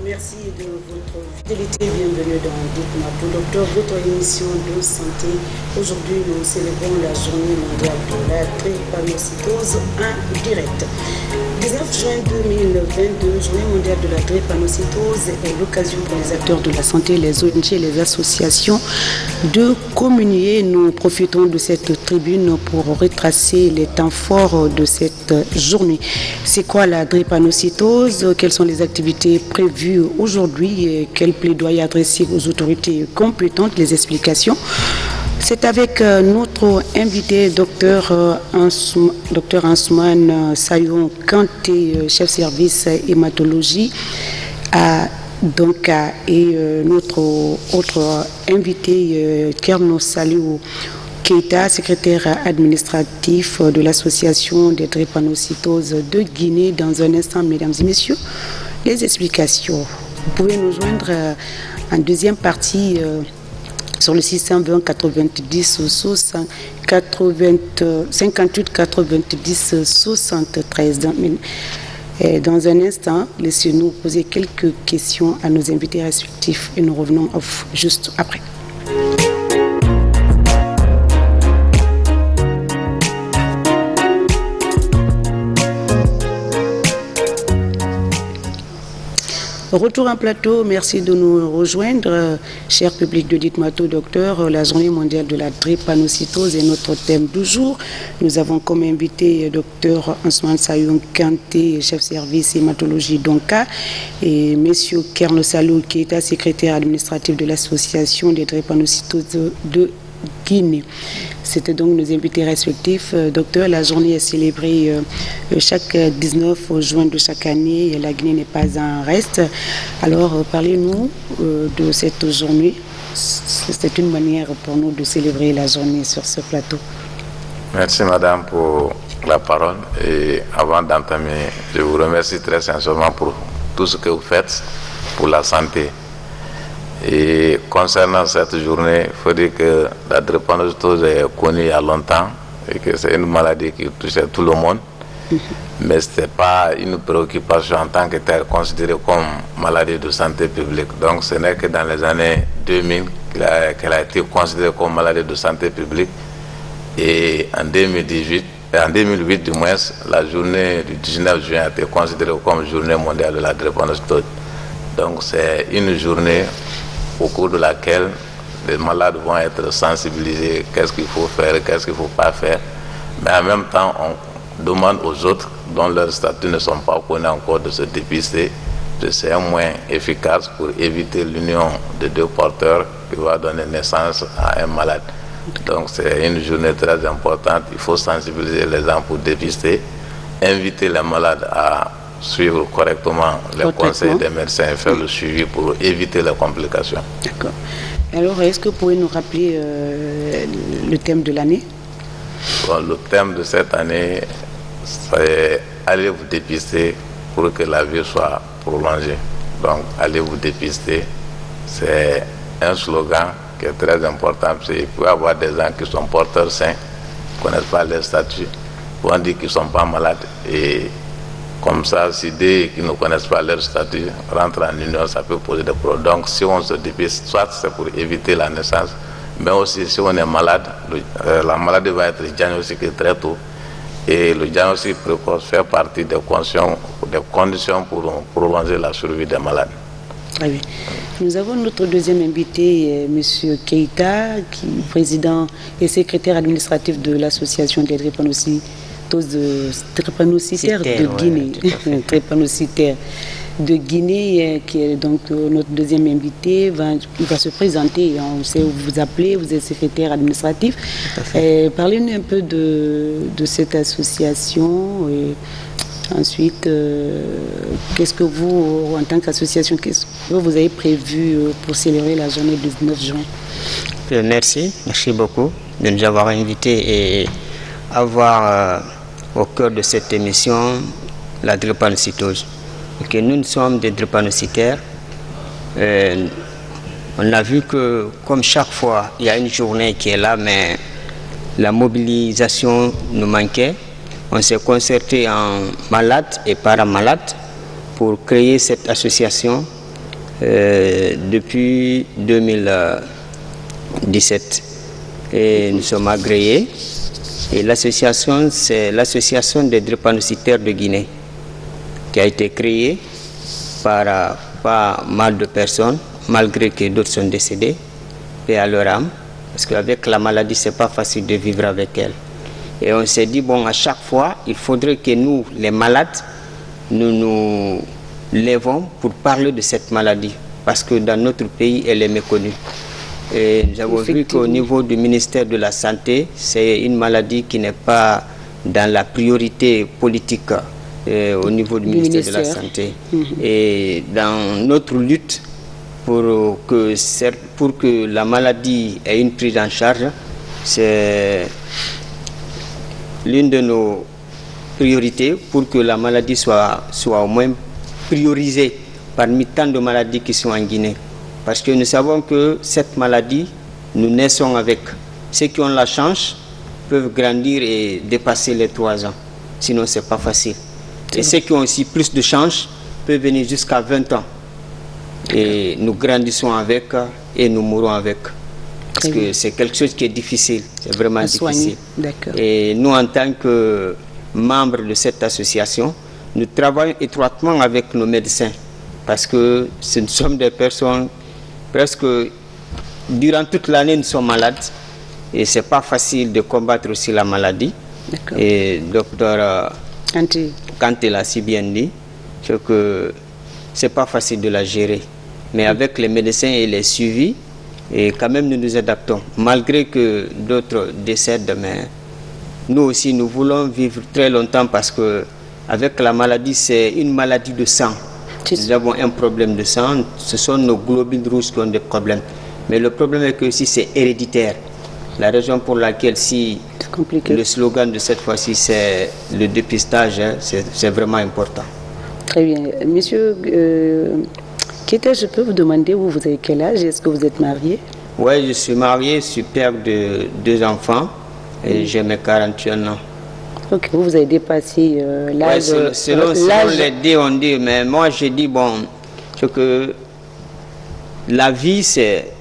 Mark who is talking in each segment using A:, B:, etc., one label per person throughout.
A: merci de votre fidélité. Bienvenue dans Dites-moi tout, docteur, votre émission de santé. Aujourd'hui, nous célébrons la journée mondiale de la drépanocytose en direct. 19 juin 2022, journée mondiale de la drépanocytose est l'occasion pour les acteurs de la santé, les ONG et les associations de communier. Nous profitons de cette tribune pour retracer les temps forts de cette journée. C'est quoi la drépanocytose? Quelles sont les activités prévues aujourd'hui et quel plaidoyer adressé aux autorités compétentes? Les explications. C'est avec notre invité, docteur Ansoumane Sayon Kanté, chef service hématologie à Donka, et notre autre invité, Kerno Saliou Keita, secrétaire administratif de l'association des drépanocytoses de Guinée. Dans un instant, mesdames et messieurs, les explications. Vous pouvez nous joindre en deuxième partie sur le 620 90 58 90 73. Dans un instant, laissez-nous poser quelques questions à nos invités respectifs et nous revenons juste après. Retour en plateau, merci de nous rejoindre, cher public de Dites-moi tout, docteur. La journée mondiale de la drépanocytose est notre thème du jour. Nous avons comme invité docteur Ansoumane Sayon Kanté, chef service hématologie Donka, et monsieur Kerno Saliou Keita, secrétaire administratif de l'association des drépanocytoses de Guinée. C'était donc nos invités respectifs. Docteur, la journée est célébrée chaque 19 juin de chaque année et la Guinée n'est pas en reste. Alors, parlez-nous de cette journée. C'est une manière pour nous de célébrer la journée sur ce plateau.
B: Merci madame pour la parole. Et avant d'entamer, je vous remercie très sincèrement pour tout ce que vous faites pour la santé. Et concernant cette journée, il faut dire que la drépanocytose est connue il y a longtemps et que c'est une maladie qui touchait tout le monde. Mais ce n'était pas une préoccupation en tant que telle considérée comme maladie de santé publique. Donc ce n'est que dans les années 2000 qu'elle a été considérée comme maladie de santé publique. Et en 2008 du moins, la journée du 19 juin a été considérée comme journée mondiale de la drépanocytose. Donc c'est une journée au cours de laquelle les malades vont être sensibilisés, qu'est-ce qu'il faut faire, qu'est-ce qu'il ne faut pas faire. Mais en même temps, on demande aux autres dont leurs statuts ne sont pas connus encore de se dépister. C'est un moyen efficace pour éviter l'union de deux porteurs qui va donner naissance à un malade. Donc c'est une journée très importante. Il faut sensibiliser les gens pour dépister, inviter les malades à suivre correctement les conseils des médecins et faire le suivi pour éviter les complications.
A: D'accord. Alors, est-ce que vous pouvez nous rappeler le thème de l'année?
B: Bon, le thème de cette année, c'est « Allez vous dépister pour que la vie soit prolongée ». Donc, allez vous dépister, c'est un slogan qui est très important parce qu'il peut y avoir des gens qui sont porteurs sains, qui ne connaissent pas leur statut, on dit qu'ils ne sont pas malades et comme ça, si des qui ne connaissent pas leur statut rentrent en union, ça peut poser des problèmes. Donc, si on se dépiste, soit c'est pour éviter la naissance, mais aussi si on est malade, la maladie va être diagnostiquée très tôt. Et le diagnostic précoce fait partie des conditions pour prolonger la survie des malades.
A: Très bien. Nous avons notre deuxième invité, M. Keita, qui est président et secrétaire administratif de l'association des drépanocytaires de Guinée, drépanocytaires de Guinée, qui est donc notre deuxième invité. Il va se présenter, on sait où vous appelez, vous êtes secrétaire administratif. Parlez-nous un peu de cette association. Et ensuite, qu'est-ce que vous, en tant qu'association, qu'est-ce que vous avez prévu pour célébrer la journée du 19 juin?
C: Merci beaucoup de nous avoir invités et avoir au cœur de cette émission la drépanocytose. Okay, nous sommes des drépanocytaires. On a vu que comme chaque fois il y a une journée qui est là, mais la mobilisation nous manquait. On s'est concerté en malades et paramalades pour créer cette association depuis 2017. Et nous sommes agréés. Et l'association, c'est l'association des drépanocytaires de Guinée, qui a été créée par pas mal de personnes, malgré que d'autres sont décédés, et à leur âme, parce qu'avec la maladie, c'est pas facile de vivre avec elle. Et on s'est dit, bon, à chaque fois, il faudrait que nous, les malades, nous nous lèvons pour parler de cette maladie, parce que dans notre pays, elle est méconnue. Et nous avons vu qu'au niveau du ministère de la Santé, c'est une maladie qui n'est pas dans la priorité politique au niveau du ministère de la Santé. Et dans notre lutte pour que la maladie ait une prise en charge, c'est l'une de nos priorités pour que la maladie soit au moins priorisée parmi tant de maladies qui sont en Guinée. Parce que nous savons que cette maladie, nous naissons avec. Ceux qui ont la chance peuvent grandir et dépasser les 3 ans. Sinon, ce n'est pas facile. Et ceux qui ont aussi plus de chance peuvent venir jusqu'à 20 ans. Et nous grandissons avec et nous mourons avec. Parce que c'est quelque chose qui est difficile. C'est vraiment difficile. Et nous, en tant que membres de cette association, nous travaillons étroitement avec nos médecins. Parce que nous sommes des personnes, presque durant toute l'année, nous sommes malades. Et ce n'est pas facile de combattre aussi la maladie. Et docteur Kanté l'a si bien dit, que ce n'est pas facile de la gérer. Mais avec les médecins et les suivis, et quand même nous nous adaptons. Malgré que d'autres décèdent, mais nous aussi nous voulons vivre très longtemps parce que avec la maladie, c'est une maladie de sang. Nous avons un problème de sang, ce sont nos globules rouges qui ont des problèmes. Mais le problème est que si c'est héréditaire, la raison pour laquelle si le slogan de cette fois-ci c'est le dépistage, c'est vraiment important.
A: Très bien. Monsieur Keita, je peux vous demander, vous avez quel âge? Est-ce que vous êtes marié?
C: Oui, je suis marié, je suis père de 2 enfants et j'ai mes 41 ans.
A: Ok, vous avez dépassé l'âge.
C: Ouais, selon les dés, on dit, mais moi je dis, bon, que la vie c'est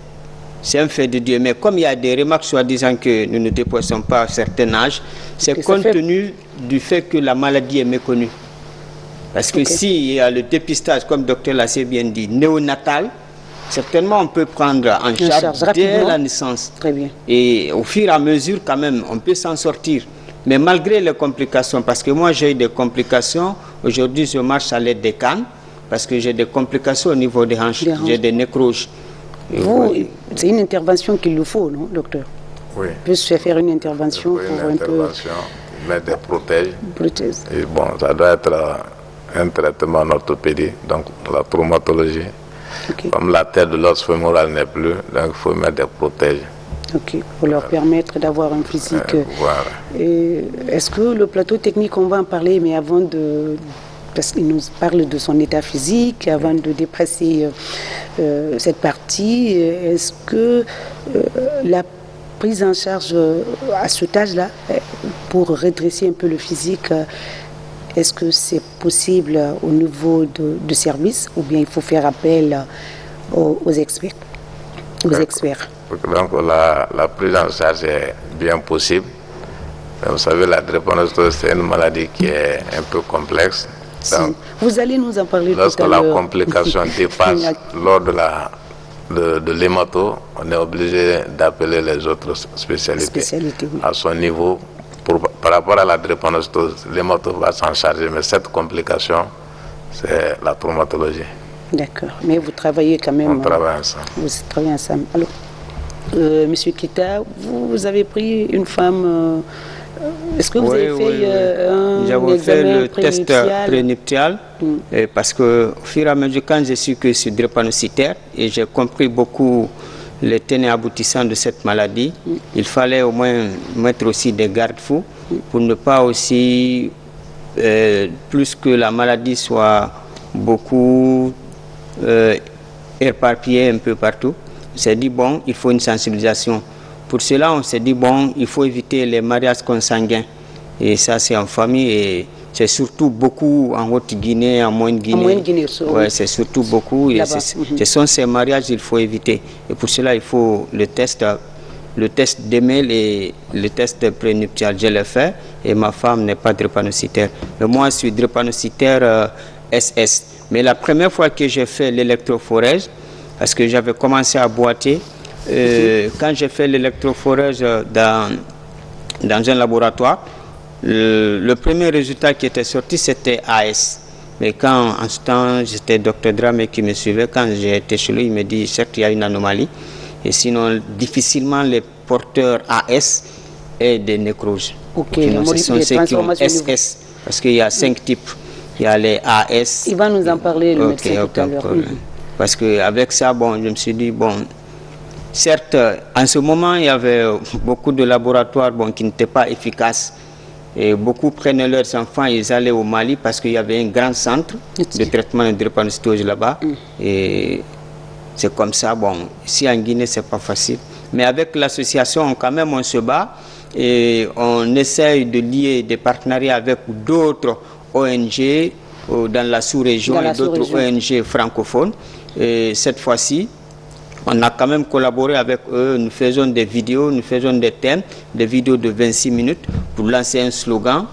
C: un fait de Dieu. Mais comme il y a des remarques soi-disant que nous ne dépassons pas un certain âge, c'est compte tenu du fait que la maladie est méconnue. Parce que s'il y a le dépistage, comme le docteur l'a assez bien dit, néonatal, certainement on peut prendre en charge dès la naissance.
A: Très bien.
C: Et au fur et à mesure, quand même, on peut s'en sortir. Mais malgré les complications, parce que moi j'ai eu des complications, aujourd'hui je marche à l'aide des cannes, parce que j'ai des complications au niveau des hanches, j'ai des nécroses.
A: C'est une intervention qu'il nous faut, non, docteur?
B: Oui.
A: Peut se faire une intervention pour un peu...
B: mettre des prothèses. Et bon, ça doit être un traitement en orthopédie, donc la traumatologie. Comme la tête de l'os fémoral n'est plus, donc il faut mettre des prothèses.
A: Ok, pour leur permettre d'avoir un physique.
B: Voilà.
A: Est-ce que le plateau technique, on va en parler, mais avant de... Parce qu'il nous parle de son état physique, avant de dépasser cette partie, est-ce que la prise en charge à cet âge-là, pour redresser un peu le physique, est-ce que c'est possible au niveau de service ou bien il faut faire appel aux experts?
B: Donc la prise en charge est bien possible. Vous savez, la drépanocytose, c'est une maladie qui est un peu complexe. Donc,
A: vous allez nous en parler tout à l'heure.
B: Lorsque la complication dépasse lors de l'hémato, on est obligé d'appeler les autres spécialités. À son niveau. Par rapport à la drépanocytose, l'hémato va s'en charger, mais cette complication, c'est la traumatologie.
A: D'accord, mais vous travaillez quand même.
B: On travaille ensemble.
A: Vous travaillez ensemble. Alors, Monsieur Keita, vous avez pris une femme. Est-ce que vous avez fait un examen
C: le test prénuptial parce que au fur et à mesure, quand je suis que je suis drépanocytaire et j'ai compris beaucoup les tenants et aboutissants de cette maladie, il fallait au moins mettre aussi des garde-fous pour ne pas aussi, plus que la maladie soit beaucoup éparpillée un peu partout. On s'est dit, bon, il faut une sensibilisation. Pour cela, on s'est dit, bon, il faut éviter les mariages consanguins. Et ça, c'est en famille. Et c'est surtout beaucoup en Haute-Guinée, en Moyenne-Guinée.
A: En Moyenne-Guinée,
C: ouais, c'est surtout beaucoup. Et ce sont ces mariages qu'il faut éviter. Et pour cela, il faut le test d'email et le test prénuptial. Je l'ai fait et ma femme n'est pas drépanocytaire. Mais moi, je suis drépanocytaire SS. Mais la première fois que j'ai fait l'électrophorèse, parce que j'avais commencé à boiter, quand j'ai fait l'électrophorèse dans un laboratoire, le premier résultat qui était sorti, c'était AS. Mais quand, en ce temps, j'étais docteur Dramé qui me suivait, quand j'ai été chez lui, il me dit, certes, il y a une anomalie. Et sinon, difficilement, les porteurs AS et des nécroses.
A: Ok,
C: ce sont ceux qui ont SS, parce qu'il y a 5 types. Il y a les AS.
A: Il va nous en parler, le médecin, tout à l'heure.
C: Parce qu'avec ça, bon, je me suis dit, bon, certes, en ce moment, il y avait beaucoup de laboratoires qui n'étaient pas efficaces. Et beaucoup prenaient leurs enfants, ils allaient au Mali parce qu'il y avait un grand centre de traitement de drépanocytose là-bas. Et c'est comme ça, bon, ici en Guinée, c'est pas facile. Mais avec l'association, quand même, on se bat et on essaye de lier des partenariats avec d'autres ONG dans la sous-région et d'autres ONG francophones. Et cette fois-ci, on a quand même collaboré avec eux, nous faisons des vidéos, nous faisons des thèmes, des vidéos de 26 minutes pour lancer un slogan,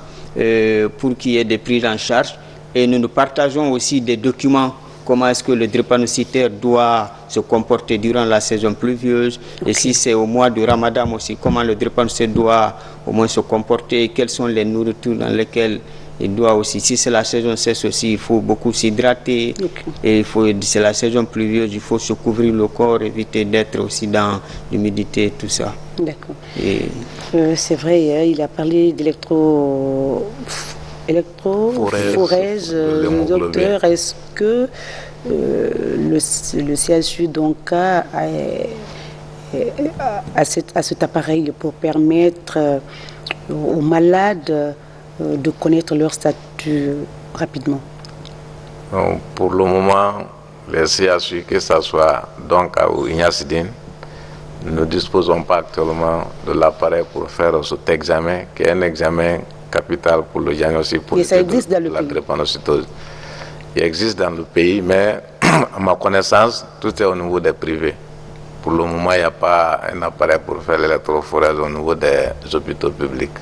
C: pour qu'il y ait des prises en charge. Et nous partageons aussi des documents, comment est-ce que le drépanocytaire doit se comporter durant la saison pluvieuse. Et si c'est au mois de Ramadan aussi, comment le drépanocytaire doit au moins se comporter, quelles sont les nourritures dans lesquelles il doit aussi, si c'est la saison sèche aussi, il faut beaucoup s'hydrater. Et c'est la saison pluvieuse, il faut se couvrir le corps, éviter d'être aussi dans l'humidité, tout ça.
A: D'accord. C'est vrai, il a parlé d'électrophorèse, docteur. Est-ce que le CHU donc a cet appareil pour permettre aux malades de connaître leur statut rapidement?
B: Pour le moment, les CHU, que ce soit Donka ou Ignacidine, nous ne disposons pas actuellement de l'appareil pour faire cet examen, qui est un examen capital pour le diagnostic pour la drépanocytose. Il existe dans le pays, mais à ma connaissance, tout est au niveau des privés. Pour le moment, il n'y a pas un appareil pour faire l'électrophorèse au niveau des hôpitaux publics.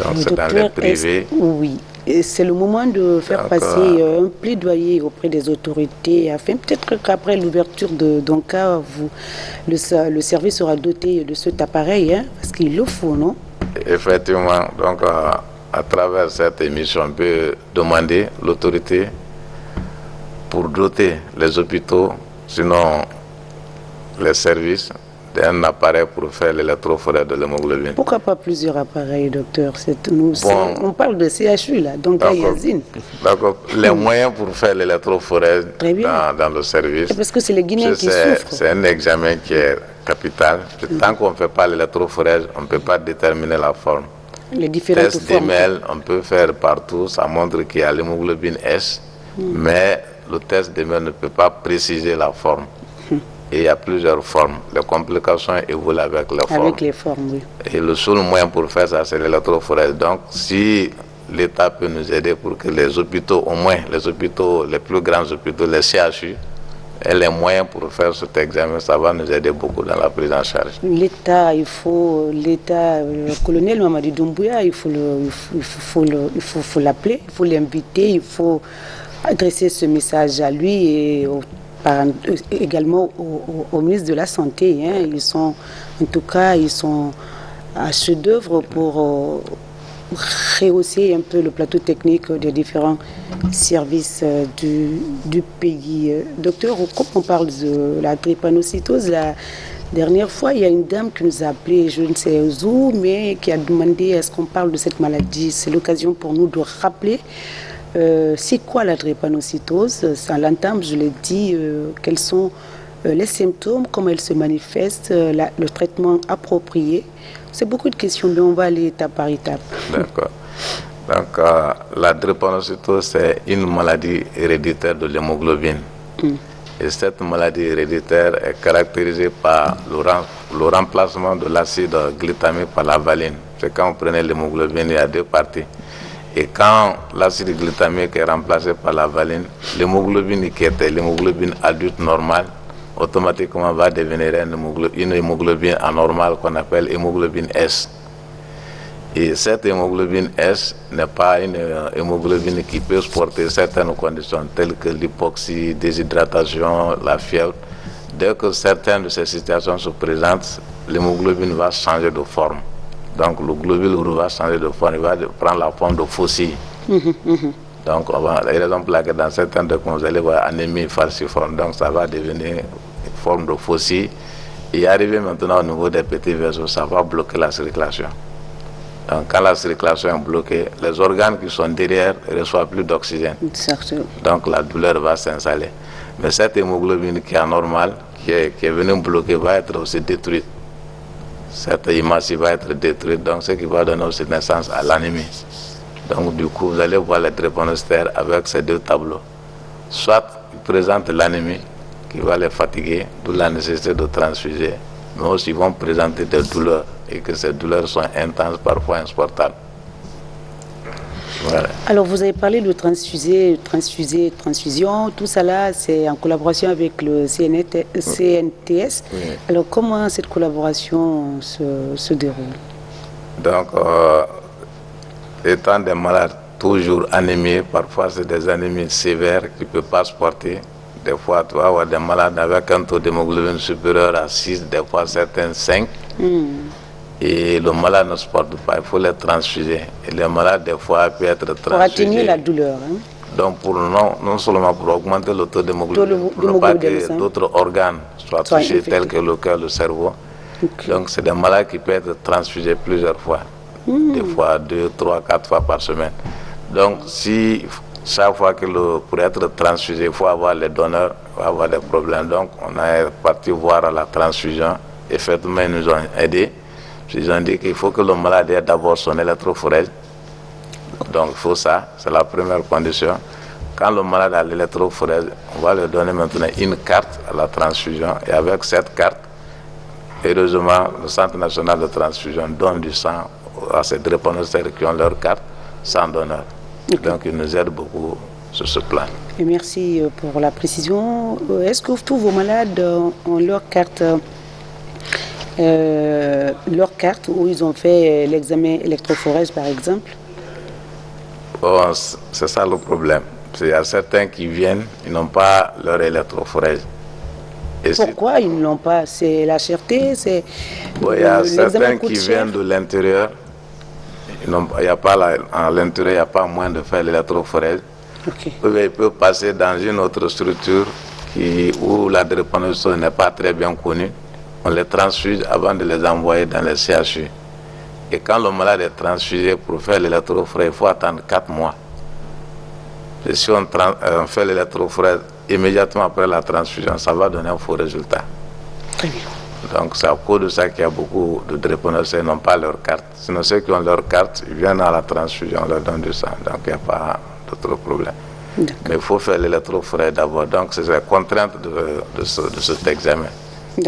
B: Donc c'est dans les privés.
A: Oui, c'est le moment de faire passer un plaidoyer auprès des autorités afin peut-être qu'après l'ouverture de Donka, le service sera doté de cet appareil, parce qu'il le faut, non?
B: Effectivement, donc à travers cette émission, on peut demander l'autorité pour doter les hôpitaux, sinon les services, d'un appareil pour faire l'électrophorèse de l'hémoglobine.
A: Pourquoi pas plusieurs appareils, docteur? On parle de CHU là, donc à Yazine.
B: D'accord. Les moyens pour faire l'électrophorèse dans le service.
A: Parce que c'est les Guinéens qui souffrent.
B: C'est un examen qui est capital. Tant qu'on ne fait pas l'électrophorèse, on ne peut pas déterminer la forme.
A: Les différentes
B: test d'email, on peut faire partout. Ça montre qu'il y a l'hémoglobine S, mais le test d'email ne peut pas préciser la forme. Et il y a plusieurs formes. Les complications évoluent avec les formes.
A: Avec les formes, oui.
B: Et le seul moyen pour faire ça, c'est l'électrophorèse. Donc, si l'État peut nous aider pour que les hôpitaux, au moins les hôpitaux, les plus grands hôpitaux, les CHU, aient les moyens pour faire cet examen, ça va nous aider beaucoup dans la prise en charge.
A: L'État, le colonel Mamadi Doumbouya, il faut l'appeler, il faut l'inviter, il faut adresser ce message à lui et également au ministre de la Santé. Ils sont à chef d'œuvre pour rehausser un peu le plateau technique des différents services du pays. Docteur, comme on parle de la drépanocytose, la dernière fois, il y a une dame qui nous a appelé, je ne sais où, mais qui a demandé est-ce qu'on parle de cette maladie. C'est l'occasion pour nous de rappeler c'est quoi la drépanocytose. À l'entame, je l'ai dit, quels sont les symptômes, comment elle se manifeste, le traitement approprié. C'est beaucoup de questions, mais on va aller étape par étape.
B: D'accord. Donc, la drépanocytose, c'est une maladie héréditaire de l'hémoglobine. Et cette maladie héréditaire est caractérisée par le remplacement de l'acide glycamique par la valine. C'est quand vous prenez l'hémoglobine, il y a deux parties. Et quand l'acide glycémique est remplacé par la valine, l'hémoglobine qui était l'hémoglobine adulte normale, automatiquement va devenir une hémoglobine anormale qu'on appelle hémoglobine S. Et cette hémoglobine S n'est pas une hémoglobine qui peut supporter certaines conditions telles que l'hypoxie, déshydratation, la fièvre. Dès que certaines de ces situations se présentent, l'hémoglobine va changer de forme. Donc le globule rouge va changer de forme, il va prendre la forme de faucille. Donc la raison pour laquelle dans certains cas, vous allez voir anémie falciforme, donc ça va devenir une forme de faucille. Et arriver maintenant au niveau des petits vaisseaux, ça va bloquer la circulation. Donc quand la circulation est bloquée, les organes qui sont derrière ne reçoivent plus d'oxygène. Donc la douleur va s'installer. Mais cette hémoglobine qui est anormale, qui est venue bloquer, va être aussi détruite. Cette image va être détruite, donc ce qui va donner aussi naissance à l'anémie. Donc du coup, vous allez voir les drépanocytaires avec ces deux tableaux. Soit ils présentent l'anémie qui va les fatiguer, d'où la nécessité de transfuser, mais aussi ils vont présenter des douleurs et que ces douleurs sont intenses, parfois insupportables. Voilà.
A: Alors vous avez parlé de transfusion, tout ça là c'est en collaboration avec le CNTS.
B: Oui.
A: Alors comment cette collaboration se déroule?
B: Donc, étant des malades toujours anémiés, parfois c'est des anémies sévères qui ne peuvent pas supporter. Des fois, tu vas avoir des malades avec un taux d'hémoglobine supérieur à 6, des fois certains 5. Et le malade ne supporte pas, il faut les transfuser. Et les malades, des fois, peuvent être transfusés.
A: Pour atténuer la douleur.
B: Donc, non seulement pour augmenter le taux d'hémoglobine, pour ne pas que d'autres organes soient touchés, tels que le cœur, le cerveau. Okay. Donc, c'est des malades qui peuvent être transfusés plusieurs fois. Des fois 2, 3, 4 fois par semaine. Donc, si chaque fois que pour être transfusé, il faut avoir les donneurs, il faut avoir des problèmes. Donc, on est parti voir à la transfusion. Effectivement, ils nous ont aidés. Ils ont dit qu'il faut que le malade ait d'abord son électrophorèse. Donc, il faut ça, c'est la première condition. Quand le malade a l'électrophorèse, on va lui donner maintenant une carte à la transfusion. Et avec cette carte, heureusement, le Centre national de transfusion donne du sang à ces drépanocytaires qui ont leur carte sans donneur. Okay. Donc, ils nous aident beaucoup sur ce plan.
A: Et merci pour la précision. Est-ce que tous vos malades ont leur carte où ils ont fait l'examen électrophorèse, par exemple?
B: Bon, c'est ça le problème. Il y a certains qui viennent, ils n'ont pas leur électrophorèse.
A: Et pourquoi ils ne l'ont pas? C'est la cherté, c'est...
B: Bon, il y a certains qui viennent de l'intérieur. À l'intérieur, il n'y a pas moyen de faire l'électrophorèse.
A: Okay.
B: Ils peuvent passer dans une autre structure où la drépanocytose n'est pas très bien connue. On les transfuse avant de les envoyer dans les CHU. Et quand le malade est transfusé pour faire l'électrophorèse, il faut attendre 4 mois. Et si on fait l'électrophorèse immédiatement après la transfusion, ça va donner un faux résultat.
A: Très bien.
B: Donc c'est à cause de ça qu'il y a beaucoup de drépanocytaires qui n'ont pas leur carte. Sinon ceux qui ont leur carte, ils viennent à la transfusion, on leur donne du sang. Donc il n'y a pas d'autre problème. Mais il faut faire l'électrophorèse d'abord. Donc c'est la contrainte de cet examen.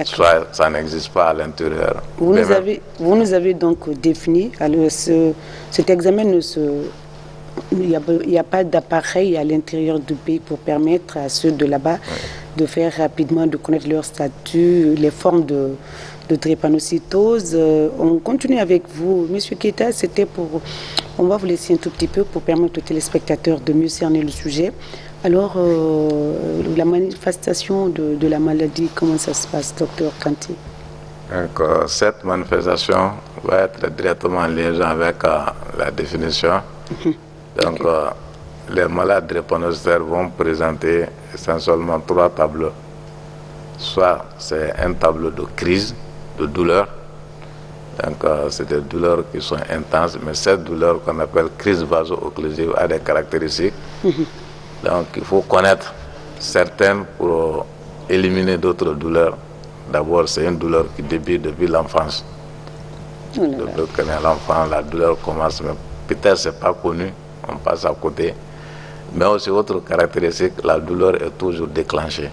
B: Soit ça n'existe pas à l'intérieur.
A: Vous nous avez donc défini, alors cet examen il n'y a pas d'appareil à l'intérieur du pays pour permettre à ceux de là-bas de faire rapidement, de connaître leur statut, les formes de drépanocytose. On continue avec vous. Monsieur Keita, on va vous laisser un tout petit peu pour permettre aux téléspectateurs de mieux cerner le sujet. Alors, la manifestation de la maladie, comment ça se passe, docteur Kanté?
B: Donc, cette manifestation va être directement en liaison avec la définition. Donc, les malades drépanocytaires vont présenter essentiellement 3 tableaux. Soit c'est un tableau de crise, de douleur. Donc, c'est des douleurs qui sont intenses, mais cette douleur qu'on appelle crise vaso-occlusive a des caractéristiques. Donc, il faut connaître certaines pour éliminer d'autres douleurs. D'abord, c'est une douleur qui débute depuis l'enfance. Depuis l'enfant, la douleur commence, mais peut-être c'est pas connu, on passe à côté. Mais aussi, autre caractéristique, la douleur est toujours déclenchée.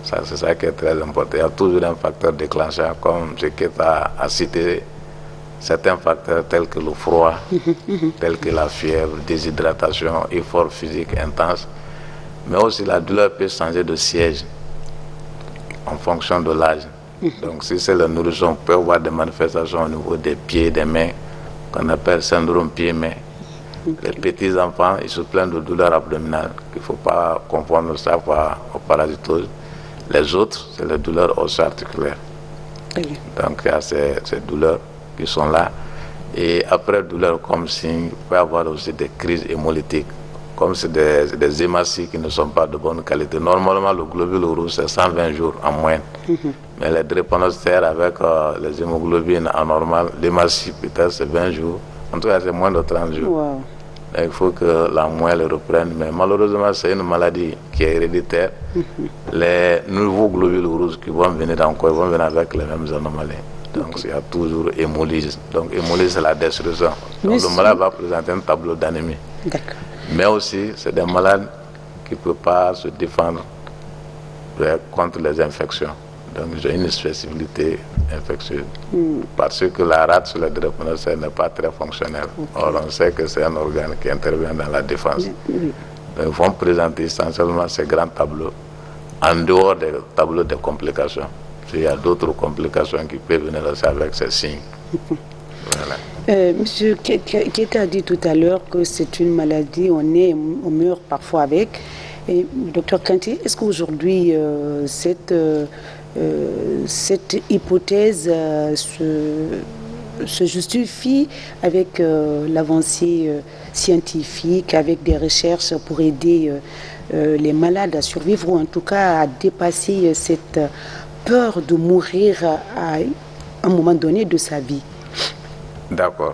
B: C'est ça qui est très important. Il y a toujours un facteur déclencheur, comme ce que tu as cité certains facteurs tels que le froid, tels que la fièvre, déshydratation, effort physique intense. Mais aussi la douleur peut changer de siège en fonction de l'âge. Donc si c'est le nourrisson, on peut avoir des manifestations au niveau des pieds, des mains, qu'on appelle syndrome pied-main. Les petits enfants, ils se plaignent de douleurs abdominales, qu'il ne faut pas confondre ça aux parasitoses. Les autres, c'est les douleurs osso-articulaires. Donc il y a ces douleurs qui sont là. Et après douleurs comme signe, il peut y avoir aussi des crises hémolytiques. Comme c'est des hématies qui ne sont pas de bonne qualité. Normalement, le globule rouge, c'est 120 jours en moyenne. Mais les drépanocytaires avec les hémoglobines anormales, l'hématie peut-être c'est 20 jours. En tout cas, c'est moins de 30 jours.
A: Wow.
B: Il faut que la moelle reprenne. Mais malheureusement, c'est une maladie qui est héréditaire. Les nouveaux globules rouges qui vont venir encore, vont venir avec les mêmes anomalies. Donc il y a toujours hémolyse. Donc hémolyse, c'est la destruction. Donc le malade va présenter un tableau d'anémie.
A: D'accord.
B: Mais aussi, c'est des malades qui ne peuvent pas se défendre contre les infections. Donc, ils ont une spécificité infectieuse. Parce que la rate sur le drépanocytaire n'est pas très fonctionnelle. Or, on sait que c'est un organe qui intervient dans la défense. Donc, ils vont présenter essentiellement ces grands tableaux, en dehors des tableaux de complications. Il y a d'autres complications qui peuvent venir aussi avec ces signes. Voilà.
A: Monsieur Keita a dit tout à l'heure que c'est une maladie, on meurt parfois avec. Et, docteur Kanté, est-ce qu'aujourd'hui cette hypothèse se justifie avec l'avancée scientifique, avec des recherches pour aider les malades à survivre ou en tout cas à dépasser cette peur de mourir à un moment donné de sa vie?
B: D'accord.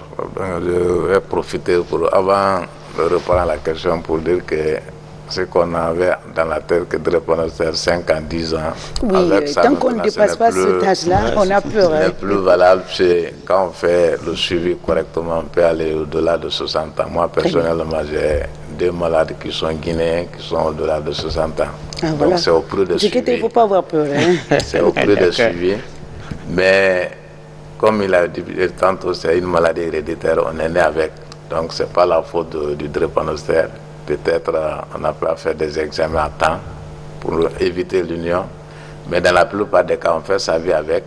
B: Je vais profiter avant de reprendre à la question pour dire que ce qu'on avait dans la tête que drépanocytaire 5 à 10 ans,
A: oui,
B: avec ça,
A: tant qu'on ne dépasse pas cet âge-là, on a peur.
B: Ce n'est plus valable. Quand on fait le suivi correctement, on peut aller au-delà de 60 ans. Moi, personnellement, j'ai 2 malades qui sont guinéens, qui sont au-delà de 60 ans.
A: Ah,
B: donc
A: voilà.
B: c'est au prix de suivi.
A: Il ne faut pas avoir peur. Hein.
B: C'est au prix de suivi. Mais comme il a dit tantôt, c'est une maladie héréditaire, on est né avec. Donc, ce n'est pas la faute du drépanocytaire. Peut-être on n'a pas fait des examens à temps pour éviter l'union. Mais dans la plupart des cas, on fait sa vie avec.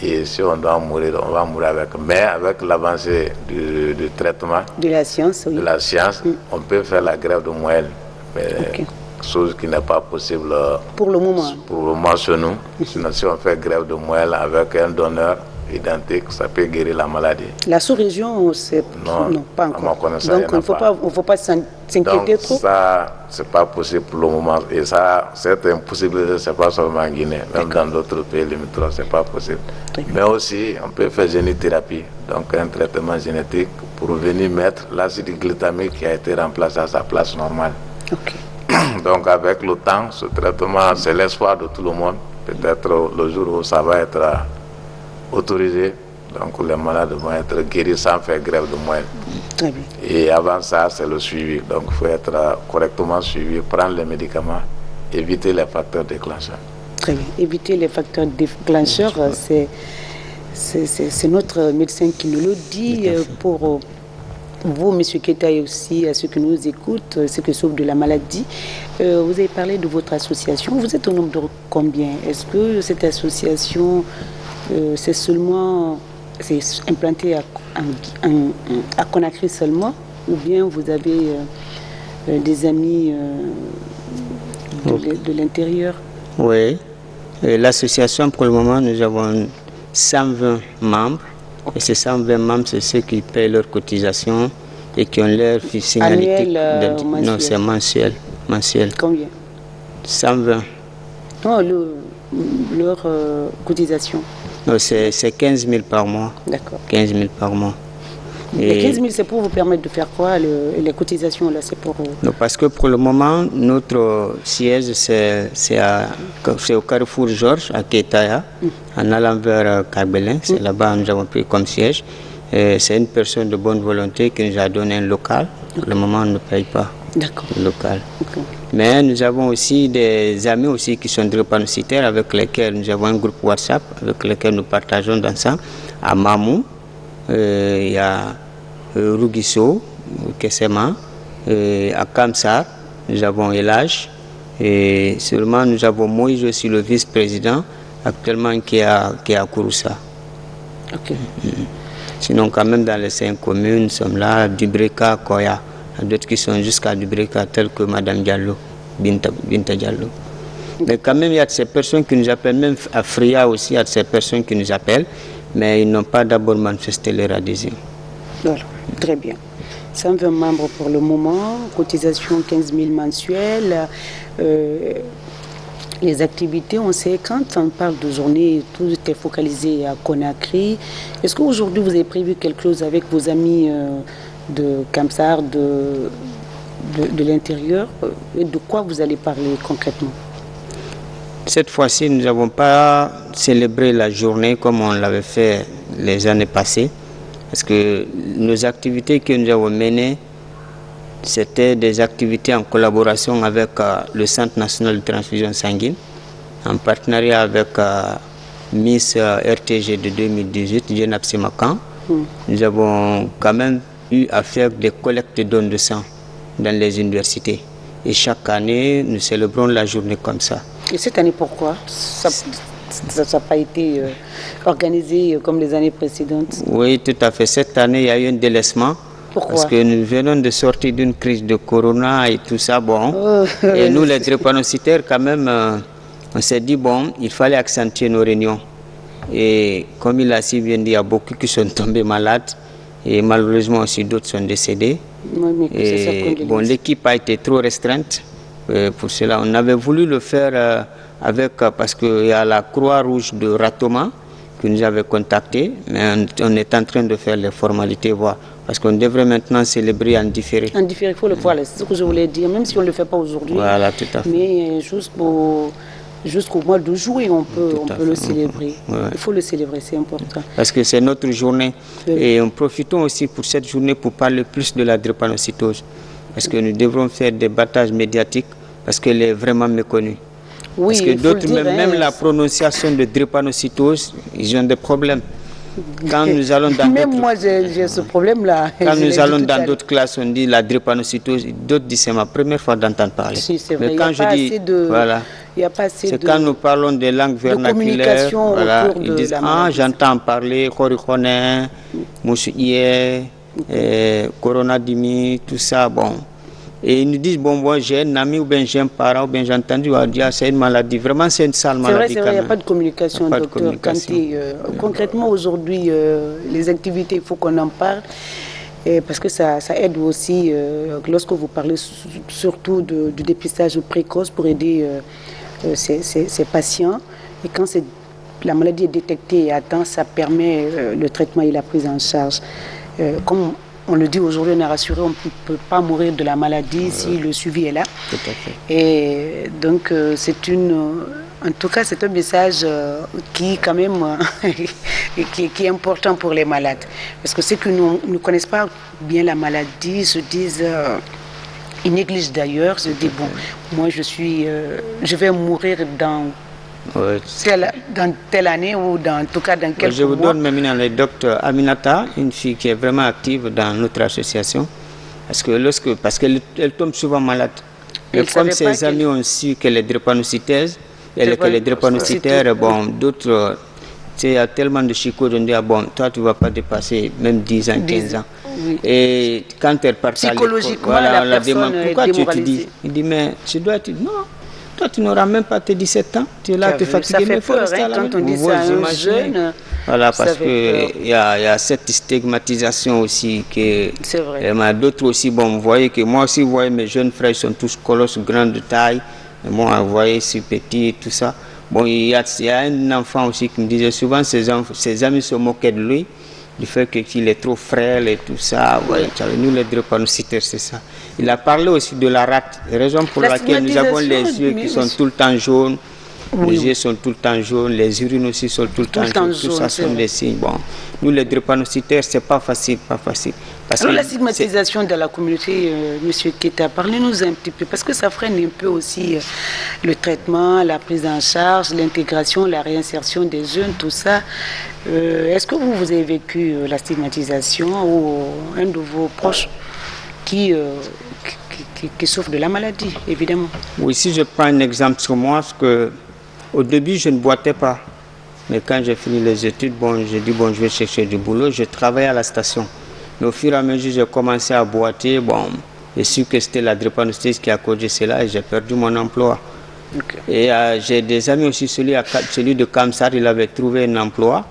B: Et si on doit mourir, on va mourir avec. Mais avec l'avancée du traitement,
A: de la science, oui.
B: On peut faire la greffe de moelle. Mais chose qui n'est pas possible
A: pour le moment.
B: Pour le moment chez nous. Sinon, si on fait greffe de moelle avec un donneur identique, ça peut guérir la maladie.
A: La sous-région, c'est non, pas encore. Donc il ne faut pas s'inquiéter trop.
B: Ça, c'est pas possible pour le moment. Et ça, cette impossibilité, c'est pas seulement en Guinée. Même dans d'autres pays limitrophes, c'est pas possible. Mais aussi, on peut faire génothérapie, donc un traitement génétique pour venir mettre l'acide glutamique qui a été remplacé à sa place normale. Donc avec le temps, ce traitement, c'est l'espoir de tout le monde. Peut-être le jour où ça va être autorisé, donc les malades vont être guéris sans faire greffe de moelle.
A: Très bien.
B: Et avant ça, c'est le suivi. Donc il faut être correctement suivi, prendre les médicaments, éviter les facteurs déclencheurs. Très
A: bien. Éviter les facteurs déclencheurs, c'est notre médecin qui nous le dit. Pour vous, M. Keita, et aussi à ceux qui nous écoutent, ceux qui souffrent de la maladie, vous avez parlé de votre association. Vous êtes au nombre de combien? Est-ce que cette association, c'est implanté à Conakry seulement, ou bien vous avez des amis de l'intérieur?
C: Oui. L'association, pour le moment, nous avons 120 membres. Et ces 120 membres, c'est ceux qui paient leurs cotisations et qui ont leur signalétique. Non, c'est mensuel.
A: Combien?
C: 120.
A: Non, leur cotisation.
C: Non, c'est 15 000 par mois.
A: D'accord. 15
C: 000 par mois.
A: Les 15 000, c'est pour vous permettre de faire quoi? Les cotisations, là, c'est pour...
C: Non, parce que pour le moment, notre siège, c'est au Carrefour Georges, à Kétaya, en allant vers Karbelin. C'est là-bas que nous avons pris comme siège. C'est une personne de bonne volonté qui nous a donné un local. Pour le moment, on ne paye pas le local. Mais nous avons aussi des amis aussi qui sont drépanocytaires avec lesquels nous avons un groupe WhatsApp, avec lesquels nous partageons dans ça, à Mamou. il y a Rugiso, Kessema, à Kamsar, nous avons Elage, et seulement nous avons Moïse aussi, le vice-président, actuellement qui est à Kouroussa.
A: Ok.
C: Sinon, quand même, dans les 5 communes, nous sommes là, Dubreka, Koya. Il y a d'autres qui sont jusqu'à Dubreka, tels que Madame Diallo, Binta Diallo. Mais quand même, il y a de ces personnes qui nous appellent, même à Fria aussi, il y a de ces personnes qui nous appellent, mais ils n'ont pas d'abord manifesté leur adhésion.
A: Voilà, très bien. 120 membres pour le moment, cotisation 15 000 mensuels. Les activités, on sait, quand on parle de journée, tout est focalisé à Conakry. Est-ce qu'aujourd'hui, vous avez prévu quelque chose avec vos amis de Kamsar, de l'intérieur? Et de quoi vous allez parler concrètement?
C: Cette fois-ci, nous n'avons pas célébré la journée comme on l'avait fait les années passées. Parce que nos activités que nous avons menées, c'était des activités en collaboration avec le Centre national de transfusion sanguine, en partenariat avec Miss RTG de 2018, Jenab Simakan. Nous avons quand même eu à faire des collectes de dons de sang dans les universités. Et chaque année, nous célébrons la journée comme ça.
A: Et cette année, pourquoi ça n'a pas été organisé comme les années précédentes?
C: Oui, tout à fait. Cette année, il y a eu un délaissement.
A: Pourquoi?
C: Parce que nous venons de sortir d'une crise de corona et tout ça, bon. Et nous, les drépanocytaires, quand même, on s'est dit, bon, il fallait accentuer nos réunions. Et comme il a si bien dit, il y a beaucoup qui sont tombés malades. Et malheureusement aussi, d'autres sont décédés.
A: Oui,
C: et bon, l'équipe a été trop restreinte. Pour cela, on avait voulu le faire parce qu'il y a la Croix-Rouge de Ratoma qui nous avait contacté, mais on est en train de faire les formalités, parce qu'on devrait maintenant célébrer en différé.
A: En différé, il faut le voir, c'est ce que je voulais dire, même si on ne le fait pas aujourd'hui.
C: Voilà, tout à fait.
A: Mais jusqu'au mois de juillet, on peut le célébrer.
C: Ouais.
A: Il faut le célébrer, c'est important.
C: Parce que c'est notre journée.
A: Oui.
C: Et en profitons aussi pour cette journée pour parler plus de la drépanocytose. Parce que nous devrons faire des battages médiatiques, parce qu'elle est vraiment méconnue.
A: Oui,
C: parce que d'autres, même la prononciation de drépanocytose, ils ont des problèmes. Quand nous allons dans
A: même moi, j'ai ce problème-là.
C: Quand nous allons dans d'autres classes, on dit la drépanocytose. D'autres disent c'est ma première fois d'entendre parler.
A: Si, c'est vrai.
C: Mais quand je dis, voilà,
A: c'est
C: quand nous parlons des langues vernaculaires, voilà, ils disent j'entends parler Korikone, Moussouye, Coronadimi, tout ça, bon. Et ils nous disent, bon, moi j'ai un ami ou bien j'ai un parent ou bien j'ai entendu dire c'est une maladie. Vraiment, c'est une sale maladie.
A: C'est vrai, il n'y a pas de communication, docteur Kanté. Concrètement, aujourd'hui, les activités, il faut qu'on en parle. Parce que ça aide aussi, lorsque vous parlez surtout du dépistage précoce pour aider ces patients. Et quand la maladie est détectée à temps, ça permet le traitement et la prise en charge. Comme on le dit aujourd'hui, on est rassuré, on ne peut pas mourir de la maladie si le suivi est là.
C: Tout à fait.
A: Et donc, en tout cas, c'est un message qui, quand même, qui est important pour les malades. Parce que ceux qui ne connaissent pas bien la maladie se disent, ils négligent d'ailleurs, se disent, bon, moi je vais mourir dans telle année ou en tout cas dans quelques mois.
C: Je vous donne même une anecdote. Aminata, une fille qui est vraiment active dans notre association, parce qu'elle tombe souvent malade. Et comme ses amis ont su qu'elle est drépanocytaire, bon, d'autres, il y a tellement de chicots, on dit, bon, toi tu ne vas pas dépasser même 10 ans, 15 ans. Oui. Et quand elle part à l'école, voilà, on la demande pourquoi tu étudies. Il dit, mais je dois étudier. Non. Toi, tu n'auras même pas tes 17 ans. Tu es là, tu es fatigué, mais il faut rester à la maison.
A: Quand on dit ça à un jeune,
C: voilà, parce qu'il y a cette stigmatisation aussi.
A: C'est vrai.
C: D'autres aussi, bon, vous voyez que moi aussi, vous voyez, mes jeunes frères sont tous colosses, grands de taille. Et moi, vous voyez, je suis petit et tout ça. Bon, il y a un enfant aussi qui me disait souvent, ses amis se moquaient de lui, du fait qu'il est trop frêle et tout ça. Ouais, nous, les drépanocytaires, c'est ça. Il a parlé aussi de la rate, raison pour laquelle nous avons les yeux qui sont tout le temps jaunes. Les yeux sont tout le temps jaunes, les urines aussi sont tout le temps jaunes. Tout ça sont des signes. Bon, nous, les drépanocytaires, c'est pas facile, pas facile.
A: Alors la stigmatisation de la communauté, Monsieur Keita, parlez-nous un petit peu, parce que ça freine un peu aussi le traitement, la prise en charge, l'intégration, la réinsertion des jeunes, tout ça. Est-ce que vous avez vécu la stigmatisation ou un de vos proches qui souffre de la maladie, évidemment?
C: Oui, si je prends un exemple sur moi, parce que au début, je ne boitais pas. Mais quand j'ai fini les études, bon, j'ai dit, bon, je vais chercher du boulot. Je travaillais à la station. Mais au fur et à mesure, j'ai commencé à boiter. Bon, j'ai su que c'était la drépanocytose qui a causé cela et j'ai perdu mon emploi. Okay. Et j'ai des amis aussi, celui de Kamsar, il avait trouvé un emploi.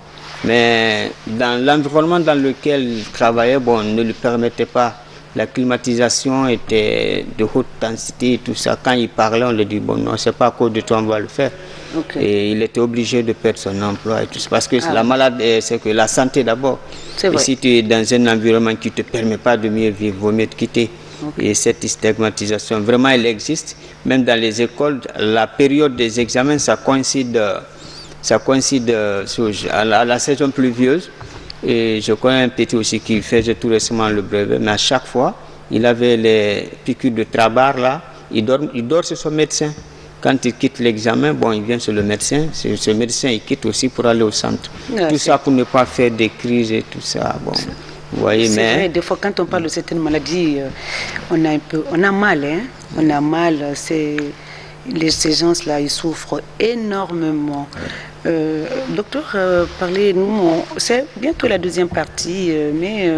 C: Mais dans l'environnement dans lequel il travaillait, bon, ne lui permettait pas. La climatisation était de haute densité et tout ça. Quand il parlait, on lui dit, bon, non, c'est pas à cause de toi, on va le faire. Okay. Et il était obligé de perdre son emploi et tout ça. Parce que la maladie, c'est que la santé d'abord. Et si tu es dans un environnement qui ne te permet pas de mieux vivre, il vaut mieux te quitter. Okay. Et cette stigmatisation, vraiment, elle existe. Même dans les écoles, la période des examens, ça coïncide à la saison pluvieuse. Et je connais un petit aussi qui faisait tout récemment le brevet, mais à chaque fois, il avait les piqûres de trabar là, il dort sur son médecin. Quand il quitte l'examen, bon, il vient sur le médecin, ce médecin il quitte aussi pour aller au centre. Tout ça pour ne pas faire des crises et tout ça. Bon, vous voyez,
A: mais vrai, des fois quand on parle de certaines maladies, on a mal, hein? On a mal, ces gens-là, ils souffrent énormément. Docteur, parlez-nous, c'est bientôt la deuxième partie, mais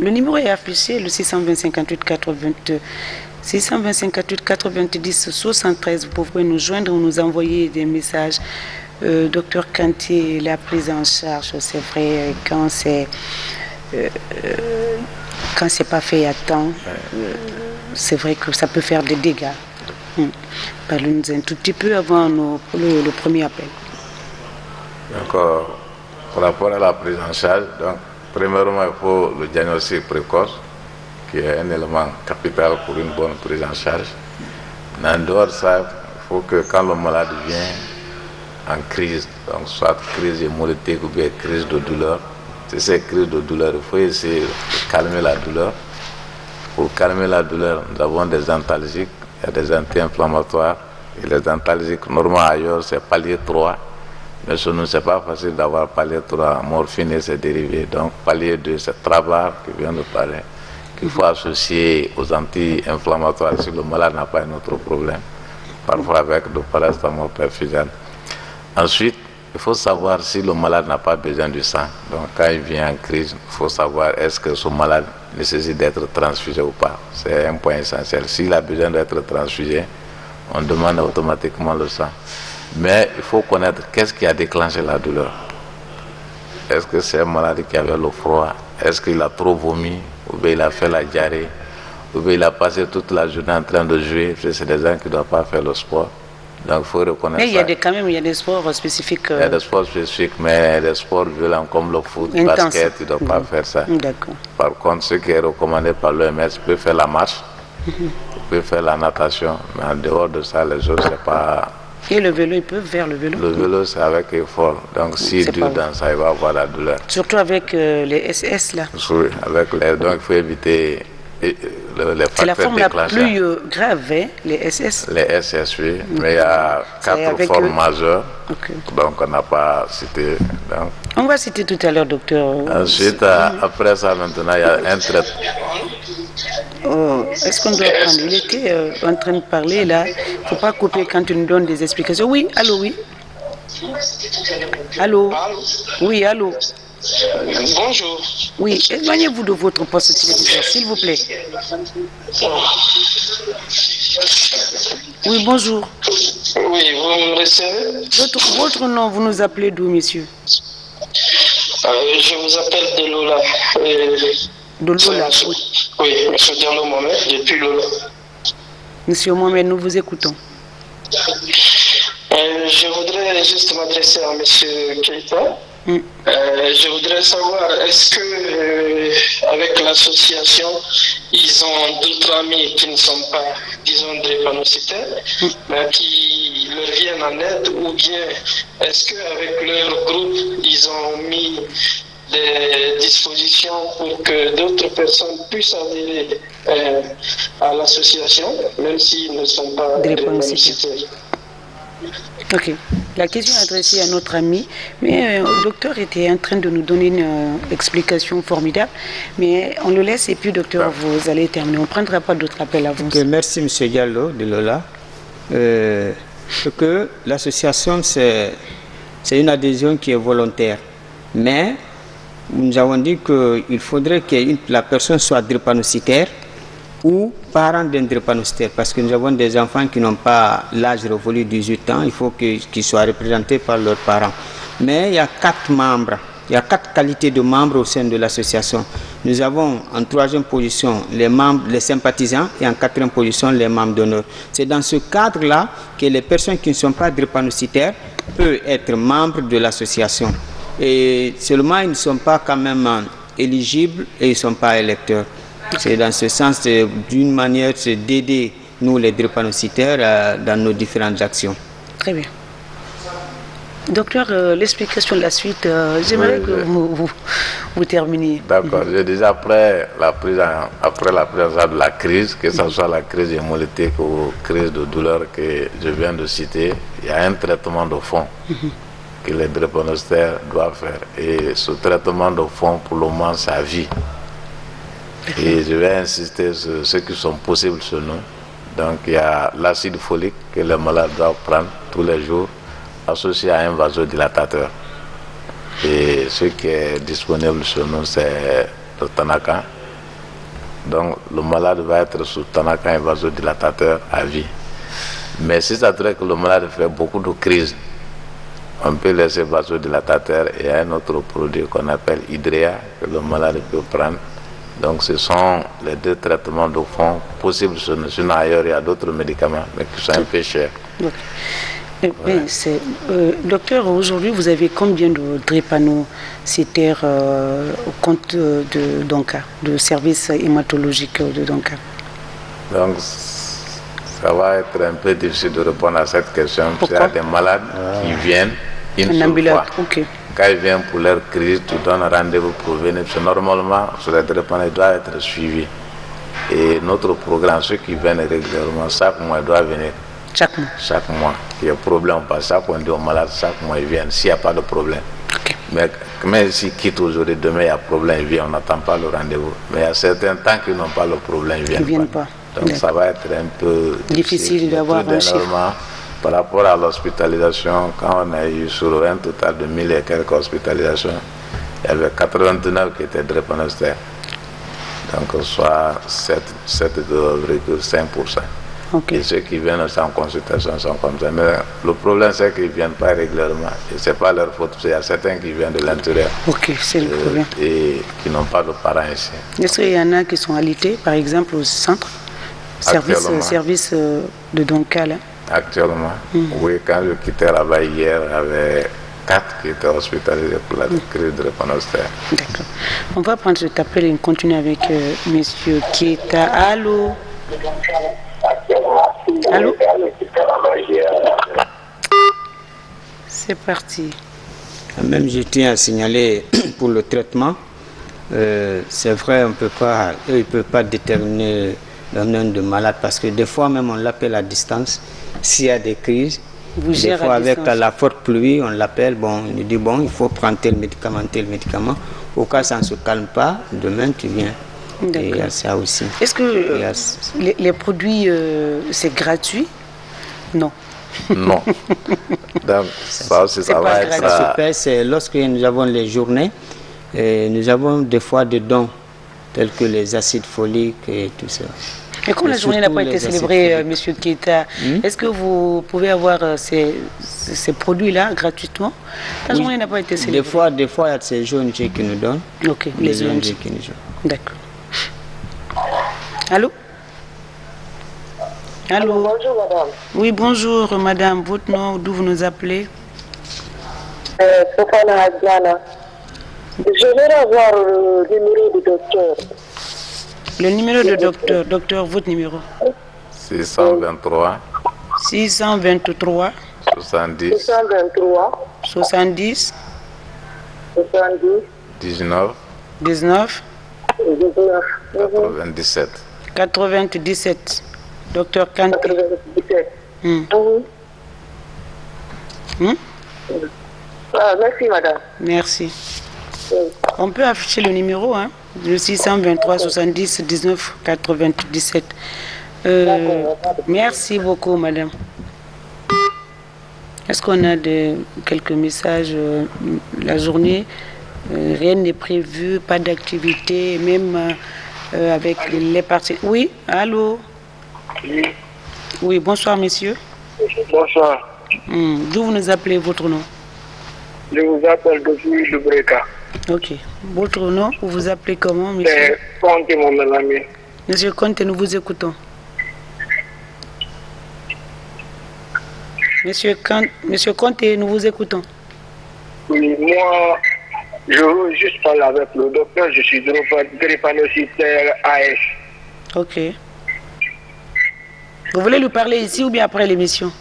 A: le numéro est affiché, le 620 58 80, 620 58 90 73. Vous pouvez nous joindre ou nous envoyer des messages. Docteur Kanté, la prise en charge, c'est vrai, quand c'est pas fait à temps, c'est vrai que ça peut faire des dégâts. Parlez-nous un tout petit peu avant le premier appel.
B: Donc, par rapport à la prise en charge, donc, premièrement, il faut le diagnostic précoce, qui est un élément capital pour une bonne prise en charge. En dehors de ça, il faut que quand le malade vient en crise, donc soit crise hémolytique ou bien crise de douleur, c'est ces crises de douleur, il faut essayer de calmer la douleur. Pour calmer la douleur, nous avons des antalgiques. Il y a des anti-inflammatoires et les antalgiques, normalement ailleurs, c'est palier 3. Mais chez nous, ce n'est pas facile d'avoir palier 3, morphine et ses dérivés. Donc, palier 2, c'est Trabar qui vient de parler, qu'il faut associer aux anti-inflammatoires si le malade n'a pas un autre problème, parfois avec du paracétamol perfusion. Ensuite, il faut savoir si le malade n'a pas besoin du sang. Donc, quand il vient en crise, il faut savoir est-ce que ce malade nécessite d'être transfusé ou pas. C'est un point essentiel. S'il a besoin d'être transfusé, on demande automatiquement le sang. Mais il faut connaître qu'est-ce qui a déclenché la douleur. Est-ce que c'est un malade qui avait le froid? Est-ce qu'il a trop vomi? Ou bien il a fait la diarrhée? Ou bien il a passé toute la journée en train de jouer? C'est des gens qui ne doivent pas faire le sport. Donc il faut reconnaître.
A: Mais quand même, il y a des sports spécifiques.
B: Il y a des sports spécifiques, mais des sports violents comme le foot, le basket, ils ne doivent pas faire ça.
A: D'accord.
B: Par contre, ce qui est recommandé par l'OMS, peut faire la marche, peut faire la natation, mais en dehors de ça, les autres, c'est pas.
A: Et le vélo, ils peuvent faire le vélo?
B: Le vélo, c'est avec effort. Donc s'il dure dans ça, il va avoir la douleur.
A: Surtout avec les SS là.
B: Oui, avec les. Donc il faut éviter.
A: C'est la forme la plus grave, hein, les SS.
B: Les SS, oui, mais il y a 4 formes majeures, donc on n'a pas cité. Donc.
A: On va citer tout à l'heure, docteur.
B: Ensuite, après ça, maintenant, il y a un traitement.
A: Est-ce qu'on doit prendre? Il était en train de parler là, il ne faut pas couper quand tu nous donnes des explications. Oui, allô, oui. Allô? Oui, allô.
D: Bonjour.
A: Oui, éloignez-vous de votre poste téléviseur, s'il vous plaît. Oui, bonjour.
D: Oui, vous me recevez?
A: Votre nom, vous nous appelez d'où, monsieur?
D: Je vous appelle de Lola.
A: De Lola, oui.
D: Oui, monsieur Diallo Mohamed, depuis Lola.
A: Monsieur Mohamed, nous vous écoutons.
D: Je voudrais juste m'adresser à monsieur Keita. Je voudrais savoir, est-ce que avec l'association, ils ont d'autres amis qui ne sont pas, disons, drépanocytaires, mais qui leur viennent en aide, ou bien est-ce qu'avec leur groupe, ils ont mis des dispositions pour que d'autres personnes puissent adhérer à l'association, même s'ils ne sont pas drépanocytaires.
A: Ok. La question est adressée à notre ami, mais le docteur était en train de nous donner une explication formidable, mais on le laisse et puis docteur, vous allez terminer. On ne prendra pas d'autres appels avant.
C: Okay, merci M. Diallo de Lola. Que l'association, c'est une adhésion qui est volontaire, mais nous avons dit qu'il faudrait que la personne soit drépanocytaire ou parents d'un drépanocytaire, parce que nous avons des enfants qui n'ont pas l'âge révolu 18 ans, il faut qu'ils soient représentés par leurs parents. Mais il y a 4 membres, il y a 4 qualités de membres au sein de l'association. Nous avons en 3e position les membres, les sympathisants, et en 4e position les membres d'honneur. C'est dans ce cadre-là que les personnes qui ne sont pas drépanocytaires peuvent être membres de l'association. Et seulement ils ne sont pas quand même éligibles et ils ne sont pas électeurs. C'est dans ce sens, d'une manière, c'est d'aider nous les drépanocytaires dans nos différentes actions.
A: Très bien. Docteur, l'explication de la suite, j'aimerais que vous terminiez.
B: D'accord. Je disais après la prise en charge de la crise, que ce soit la crise hémolytique ou crise de douleur que je viens de citer, il y a un traitement de fond que les drépanocytaires doivent faire. Et ce traitement de fond, pour le moment, c'est à vie. Et je vais insister sur ce qui sont possibles chez nous. Donc il y a l'acide folique que les malades doivent prendre tous les jours, associé à un vasodilatateur. Et ce qui est disponible chez nous, c'est le Tanaka. Donc le malade va être sous Tanaka, un vasodilatateur à vie. Mais si ça traite que le malade fait beaucoup de crises, on peut laisser vasodilatateur et un autre produit qu'on appelle Hydrea que le malade peut prendre. Donc ce sont les 2 traitements de fond possibles. Sinon ailleurs il y a d'autres médicaments mais qui sont un peu chers.
A: Okay. Docteur, aujourd'hui vous avez combien de drépanocytaires au compte de Donka, de service hématologique de Donka?
B: Donc ça va être un peu difficile de répondre à cette question. Il y a des malades qui viennent une seule fois.
A: Okay.
B: Quand ils viennent pour leur crise, tu donnes rendez-vous pour venir. Parce que normalement, sur les drépanocytaires, ils doivent être suivis. Et notre programme, ceux qui viennent régulièrement, chaque mois, ils doivent venir.
A: Chaque mois.
B: Chaque mois. Il y a un problème, pas chaque fois on dit aux malades, chaque mois ils viennent, s'il n'y a pas de problème.
A: Okay.
B: Mais s'ils quittent aujourd'hui, demain il y a problème, ils viennent, on n'attend pas le rendez-vous. Mais il y a certains temps qu'ils n'ont pas le problème, ils ne viennent pas. Donc ça va être un peu
A: difficile d'avoir un chiffre.
B: Par rapport à l'hospitalisation, quand on a eu sur un total de 1000 et quelques hospitalisations, il y avait 89 qui étaient drépanocytaires. Donc soit 7,5%. Okay. Et ceux qui viennent en consultation sont comme ça. Mais le problème c'est qu'ils ne viennent pas régulièrement. Et ce n'est pas leur faute. Il y a certains qui viennent de l'intérieur.
A: Ok, c'est le problème.
B: Et qui n'ont pas de parents ici.
A: Est-ce qu'il y en a qui sont alités, par exemple, au centre service de Donka là?
B: Actuellement, oui, quand je quittais là-bas hier, il y avait 4 qui étaient hospitalisés pour la crise de drépanocytaire.
A: D'accord. On va prendre cet appel et on continue avec M. Keita. Allô? Allô? C'est parti.
C: Même je tiens à signaler pour le traitement, c'est vrai, on peut pas, eux, ils ne peuvent pas déterminer le nombre de malades parce que des fois même on l'appelle à distance. S'il y a des crises, des fois avec la forte pluie, on l'appelle, bon, il dit bon, il faut prendre tel médicament. Au cas où ça ne se calme pas, demain tu viens. Et il y a ça aussi.
A: Est-ce que les produits, c'est gratuit? Non.
B: Non. Donc, ça aussi, ça va être...
C: Ça se paie, c'est lorsque nous avons les journées, et nous avons des fois des dons, tels que les acides foliques et tout ça.
A: Et comme la journée n'a pas été célébrée, M. Keita, est-ce que vous pouvez avoir ces produits-là gratuitement? La journée n'a pas été célébrée.
C: Des fois, il y a ces ONG qui nous donnent.
A: Ok, les ONG
C: qui nous donnent.
A: D'accord. Allô? Allô?
E: Bonjour, madame.
A: Oui, bonjour, madame. Votre nom, d'où vous nous appelez?
E: Sofana Adjana. Je vais avoir le numéro du docteur.
A: Le numéro de docteur. Docteur, votre numéro?
B: 623.
A: 623.
B: 70
E: 623
A: 70
E: 70
B: 19
A: 19
E: 19
B: 97.
A: 97. Docteur Kanté.
E: 97.
A: Hmm.
E: Mhm.
A: Hmm?
E: Ah, merci, madame.
A: Merci.
E: Oui.
A: On peut afficher le numéro, hein, le 623 70 19 97. Merci beaucoup, madame. Est-ce qu'on a quelques messages la journée? Rien n'est prévu, pas d'activité, même avec les parties. Oui, allô?
E: Oui.
A: Oui, bonsoir, messieurs.
E: Bonsoir.
A: D'où vous nous appelez, votre nom?
E: Je vous appelle depuis Lubreka.
A: Ok. Votre nom, vous vous appelez comment, monsieur?
E: C'est Conte, mon ami.
A: Monsieur Conte, nous vous écoutons. Monsieur Conte, nous vous écoutons.
E: Oui, moi, je veux juste parler avec le docteur. Je suis drépanocytaire AS.
A: Ok. Vous voulez lui parler ici ou bien après l'émission?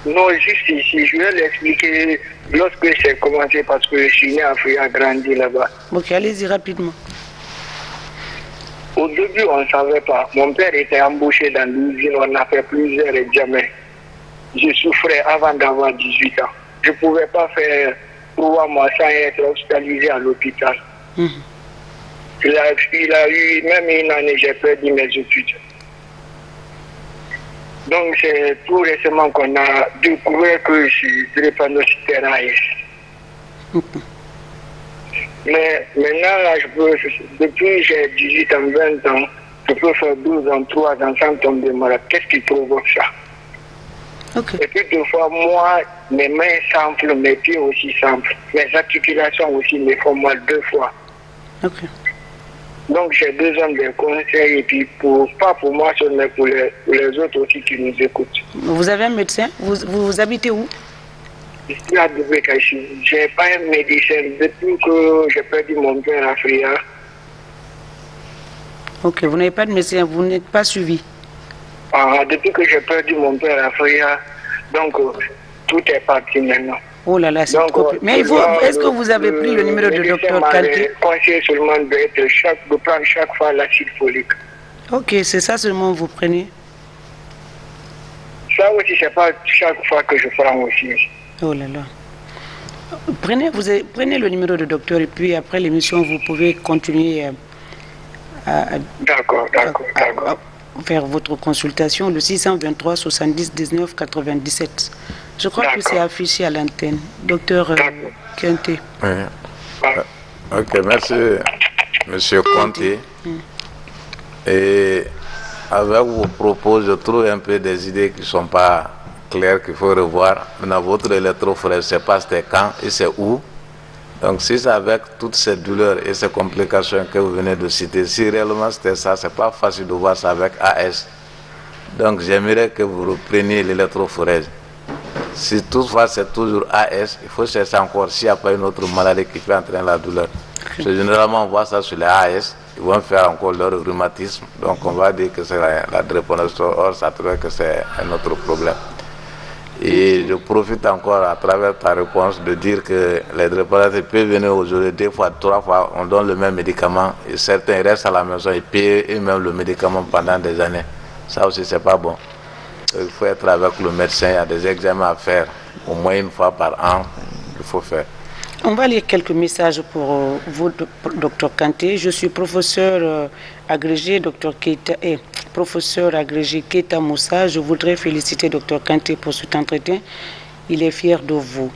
E: Non, juste ici. Je vais l'expliquer lorsque j'ai commencé parce que je suis né en Afrique, grandi là-bas.
A: Ok, allez-y rapidement.
E: Au début, on ne savait pas. Mon père était embauché dans l'usine. On a fait plusieurs examens. Je souffrais avant d'avoir 18 ans. Je ne pouvais pas faire 3 mois sans être hospitalisé à l'hôpital.
A: Mhm.
E: Il a eu même une année, j'ai perdu mes études. Donc c'est tout récemment qu'on a découvert que je suis drépanocytaire AS. Mais maintenant, là, depuis j'ai 18 ans, 20 ans, je peux faire 12 ans, 3 ans sans tomber malade. Qu'est-ce qui provoque ça?
A: Ok.
E: Et puis deux fois, moi, mes mains s'enflent, mes pieds aussi s'enflent. Mes articulations aussi me font mal 2 fois.
A: Ok.
E: Donc j'ai besoin de conseils et puis pas pour moi seul, mais pour les autres aussi qui nous écoutent.
A: Vous avez un médecin? Vous habitez où?
E: Ici à Dubaï, je n'ai pas un médecin depuis que j'ai perdu mon père à Fria.
A: Ok, vous n'avez pas de médecin, vous n'êtes pas suivi.
E: Depuis que j'ai perdu mon père à Fria, donc tout est parti maintenant.
A: Oh là là, c'est
E: Donc,
A: trop. Mais est-ce que vous avez pris le numéro de docteur Kanté?
E: Conseil seulement de prendre chaque fois l'acide folique.
A: Ok, c'est ça seulement vous prenez?
E: Ça aussi, c'est pas chaque fois que je prends aussi.
A: Oh là là. Prenez le numéro de docteur et puis après l'émission, vous pouvez continuer
E: D'accord.
A: à faire votre consultation, le 623 70 19 97. Je crois que c'est affiché à l'antenne. Docteur Kanté.
B: Oui. Ok, merci, monsieur Conté. Et avec vos propos, je trouve un peu des idées qui ne sont pas claires, qu'il faut revoir. Maintenant, votre électrophorèse, je ne sais pas c'était quand et c'est où. Donc, si c'est avec toutes ces douleurs et ces complications que vous venez de citer, si réellement c'était ça, ce n'est pas facile de voir ça avec AS. Donc, j'aimerais que vous repreniez l'électrophorèse. Si toutefois c'est toujours AS, il faut chercher encore s'il n'y a pas une autre maladie qui peut entraîner la douleur. Parce que généralement, on voit ça sur les AS, ils vont faire encore leur rhumatisme. Donc, on va dire que c'est la drépanocytose, or ça trouve que c'est un autre problème. Et je profite encore à travers ta réponse de dire que les drépanocytes peuvent venir aujourd'hui 2 fois, 3 fois, on donne le même médicament et certains restent à la maison et payent eux-mêmes le médicament pendant des années. Ça aussi, c'est pas bon. Il faut être avec le médecin, il y a des examens à faire, au moins 1 fois par an, il faut faire.
A: On va lire quelques messages pour vous, docteur Kanté. Je suis professeur agrégé, docteur Keita, professeur agrégé Keita Moussa. Je voudrais féliciter docteur Kanté pour cet entretien. Il est fier de vous.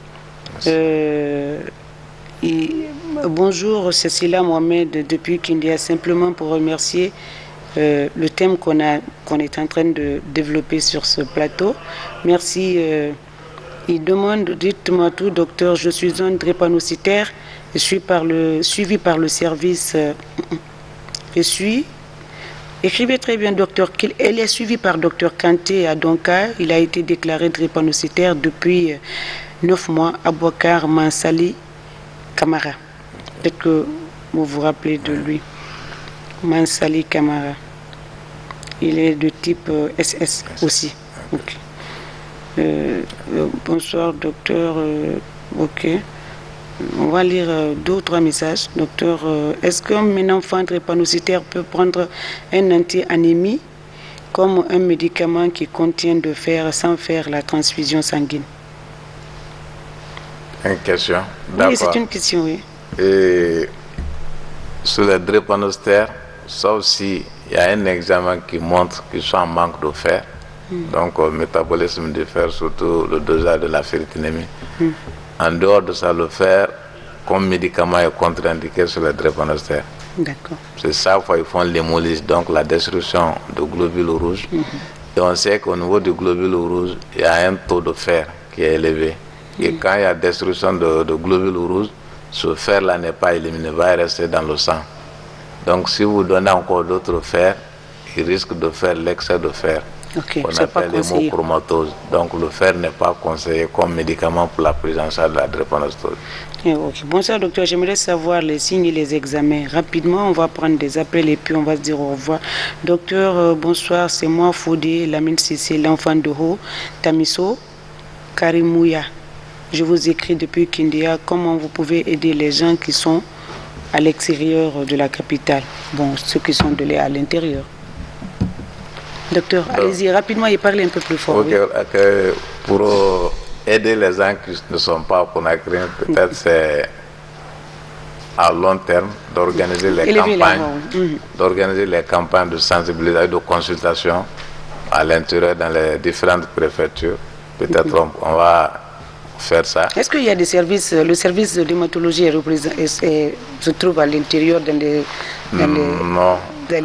A: Bonjour, Cécilia Mohamed depuis Kindia, simplement pour remercier le thème qu'on est en train de développer sur ce plateau. Merci. Il demande, dites-moi tout, docteur, je suis un drépanocytaire, je suis suivi par le service. Écrivez très bien, docteur, elle est suivie par docteur Kanté à Donka. Il a été déclaré drépanocytaire depuis 9 mois à Bouakar Mansali Kamara. Peut-être que vous vous rappelez de lui. Mansali Kamara. Il est de type SS aussi. Okay. Bonsoir, docteur. Ok. On va lire 2 ou 3 messages. Docteur, est-ce qu'un enfant drépanocytaire peut prendre un anti-anémie comme un médicament qui contient de fer sans faire la transfusion sanguine?
B: Une question.
A: Oui, c'est une question, oui.
B: Et sur les drépanocytaires, sauf s'il y a un examen qui montre qu'ils sont en manque de fer, donc le métabolisme du fer, surtout le dosage de la ferritinémie. En dehors de ça, le fer, comme médicament, est contre-indiqué sur les drépanocytaires.
A: D'accord.
B: C'est ça pourquoi ils font l'hémolyse, donc la destruction de globules rouges. Et on sait qu'au niveau du globule rouge, il y a un taux de fer qui est élevé. Et quand il y a destruction de globules rouges, ce fer-là n'est pas éliminé, il va rester dans le sang. Donc si vous donnez encore d'autres fers, il risque de faire l'excès de fer.
A: Okay,
B: on appelle l'hémochromatose. Donc le fer n'est pas conseillé comme médicament pour la prise en charge de la drépanocytose.
A: Okay. Bonsoir docteur, j'aimerais savoir les signes et les examens. Rapidement, on va prendre des appels et puis on va se dire au revoir. Docteur, bonsoir, c'est moi Fodé, Lamine Sissé, l'enfant de Ho, Tamiso, Karimouya. Je vous écris depuis Kindia. Comment vous pouvez aider les gens qui sont à l'extérieur de la capitale? Bon, ceux qui sont à l'intérieur. Docteur, allez-y rapidement et parlez un peu plus fort.
B: Okay, oui. Pour aider les gens qui ne sont pas Conakry, peut-être c'est à long terme d'organiser les campagnes de sensibilisation, de consultation à l'intérieur dans les différentes préfectures. Peut-être on va faire ça.
A: Est-ce qu'il y a des services, le service de dermatologie se trouve à l'intérieur dans les...
B: Non,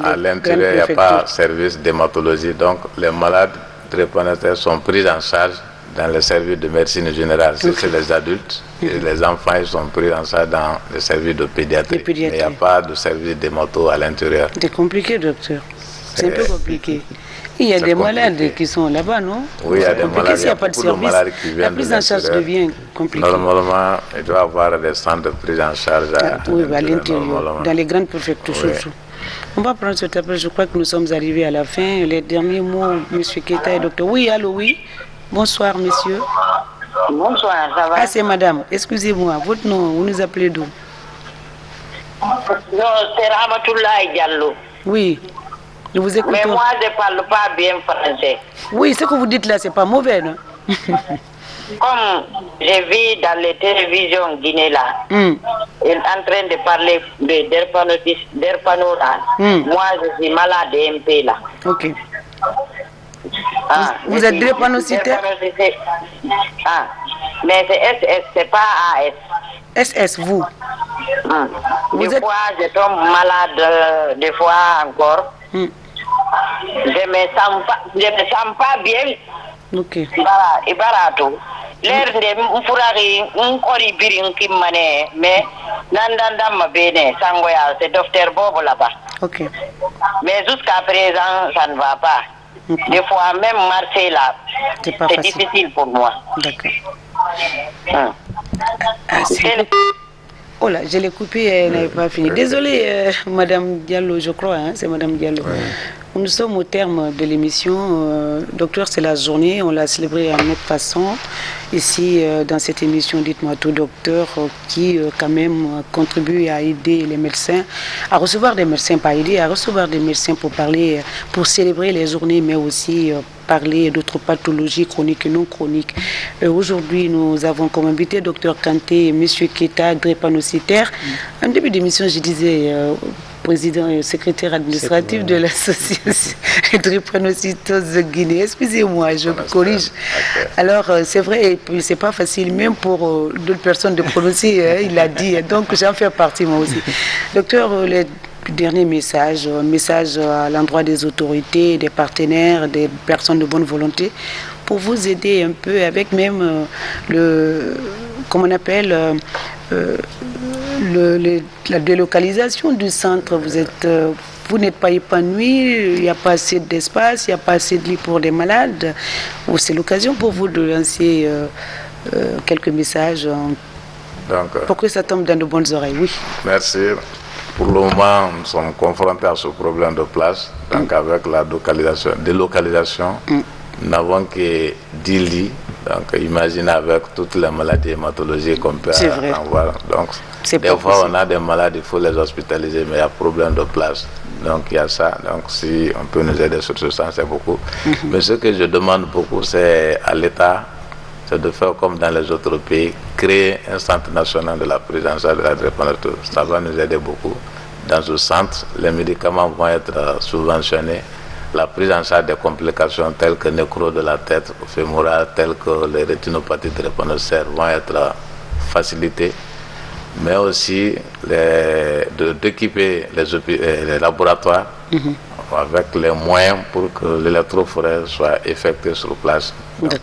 B: à l'intérieur il n'y a pas de service de dermatologie, donc les malades drépanocytaires sont pris en charge dans les services de médecine générale. Si c'est les adultes, et les enfants ils sont pris en charge dans les services de pédiatrie. Mais il n'y a pas de service de dermato à l'intérieur.
A: C'est compliqué, docteur. C'est un peu compliqué. Il y a des malades qui sont là-bas, non?
B: Oui, il y a des malades.
A: S'il n'y a pas de service, la prise en charge devient compliquée.
B: Normalement, il doit y avoir des centres de prise en charge à
A: l'intérieur, dans les grandes préfectures surtout. On va prendre cet appel, je crois que nous sommes arrivés à la fin. Les derniers mots, M. Keita et docteur. Oui, allô, oui. Bonsoir, monsieur.
F: Bonsoir, ça va?
A: Ah, c'est madame. Excusez-moi, votre nom, vous nous appelez d'où?
F: Non, c'est Ramatoulaye Diallo.
A: Oui. Nous vous écoutons.
F: Mais moi, je ne parle pas bien français.
A: Oui, ce que vous dites là, c'est pas mauvais, non?
F: Comme j'ai vu dans les télévisions Guinée là, il est en train de parler de derpanora. Moi, je suis malade de MP là.
A: Ok. Vous êtes drépanocytaire?
F: Ah, mais c'est SS, c'est pas AS.
A: SS, vous?
F: Des fois, je tombe malade, des fois encore. Je ne me sens pas bien.
A: Ok.
F: Ibarato. L'air de Mfurari, Nkori Birin Kimane, mais Nandandam Bene, Sangoya, c'est docteur Bobo là-bas.
A: Ok.
F: Mais jusqu'à présent, ça ne va pas. Okay. Des fois, même marcher là, c'est difficile pour moi.
A: D'accord. Oh là, je l'ai coupé, elle n'avait pas fini. Désolée, Madame Diallo, je crois, hein, c'est Madame Diallo. Ouais. Nous sommes au terme de l'émission. Docteur, c'est la journée, on l'a célébrée à notre façon. Ici, dans cette émission, dites-moi tout, docteur, qui quand même contribue à aider les médecins, à recevoir des médecins, pas aider, à recevoir des médecins pour parler, pour célébrer les journées, mais aussi parler d'autres pathologies chroniques et non chroniques. Aujourd'hui, nous avons comme invité Dr Kanté et M. Keita, drépanocytaire. En début d'émission, je disais président et secrétaire administratif de l'association drépanocytose de Guinée. Excusez-moi, je corrige. Alors, c'est vrai, et puis c'est pas facile, même pour d'autres personnes de prononcer, il l'a dit, donc j'en fais partie moi aussi. Docteur, les dernier message, un message à l'endroit des autorités, des partenaires, des personnes de bonne volonté, pour vous aider un peu avec même comment on appelle, la délocalisation du centre. Vous n'êtes pas épanoui, il n'y a pas assez d'espace, il n'y a pas assez de lits pour les malades. C'est l'occasion pour vous de lancer quelques messages pour que ça tombe dans de bonnes oreilles. Oui.
B: Merci. Pour le moment, nous sommes confrontés à ce problème de place, donc avec la délocalisation, nous n'avons que 10 lits. Donc, imaginez avec toutes les maladies hématologiques qu'on peut avoir. Donc, des fois, on a des malades, il faut les hospitaliser, mais il y a problème de place. Donc, il y a ça. Donc, si on peut nous aider sur ce sens, c'est beaucoup. Mais ce que je demande beaucoup, c'est à l'État, c'est de faire comme dans les autres pays, créer un centre national de la prise en charge de la drépanocytose. Ça va nous aider beaucoup. Dans ce centre, les médicaments vont être subventionnés. La prise en charge des complications telles que nécrose de la tête fémorale, telles que les rétinopathies drépanocytaires vont être facilitées, mais aussi d'équiper les laboratoires avec les moyens pour que l'électrophorèse soit effectuée sur place. Donc,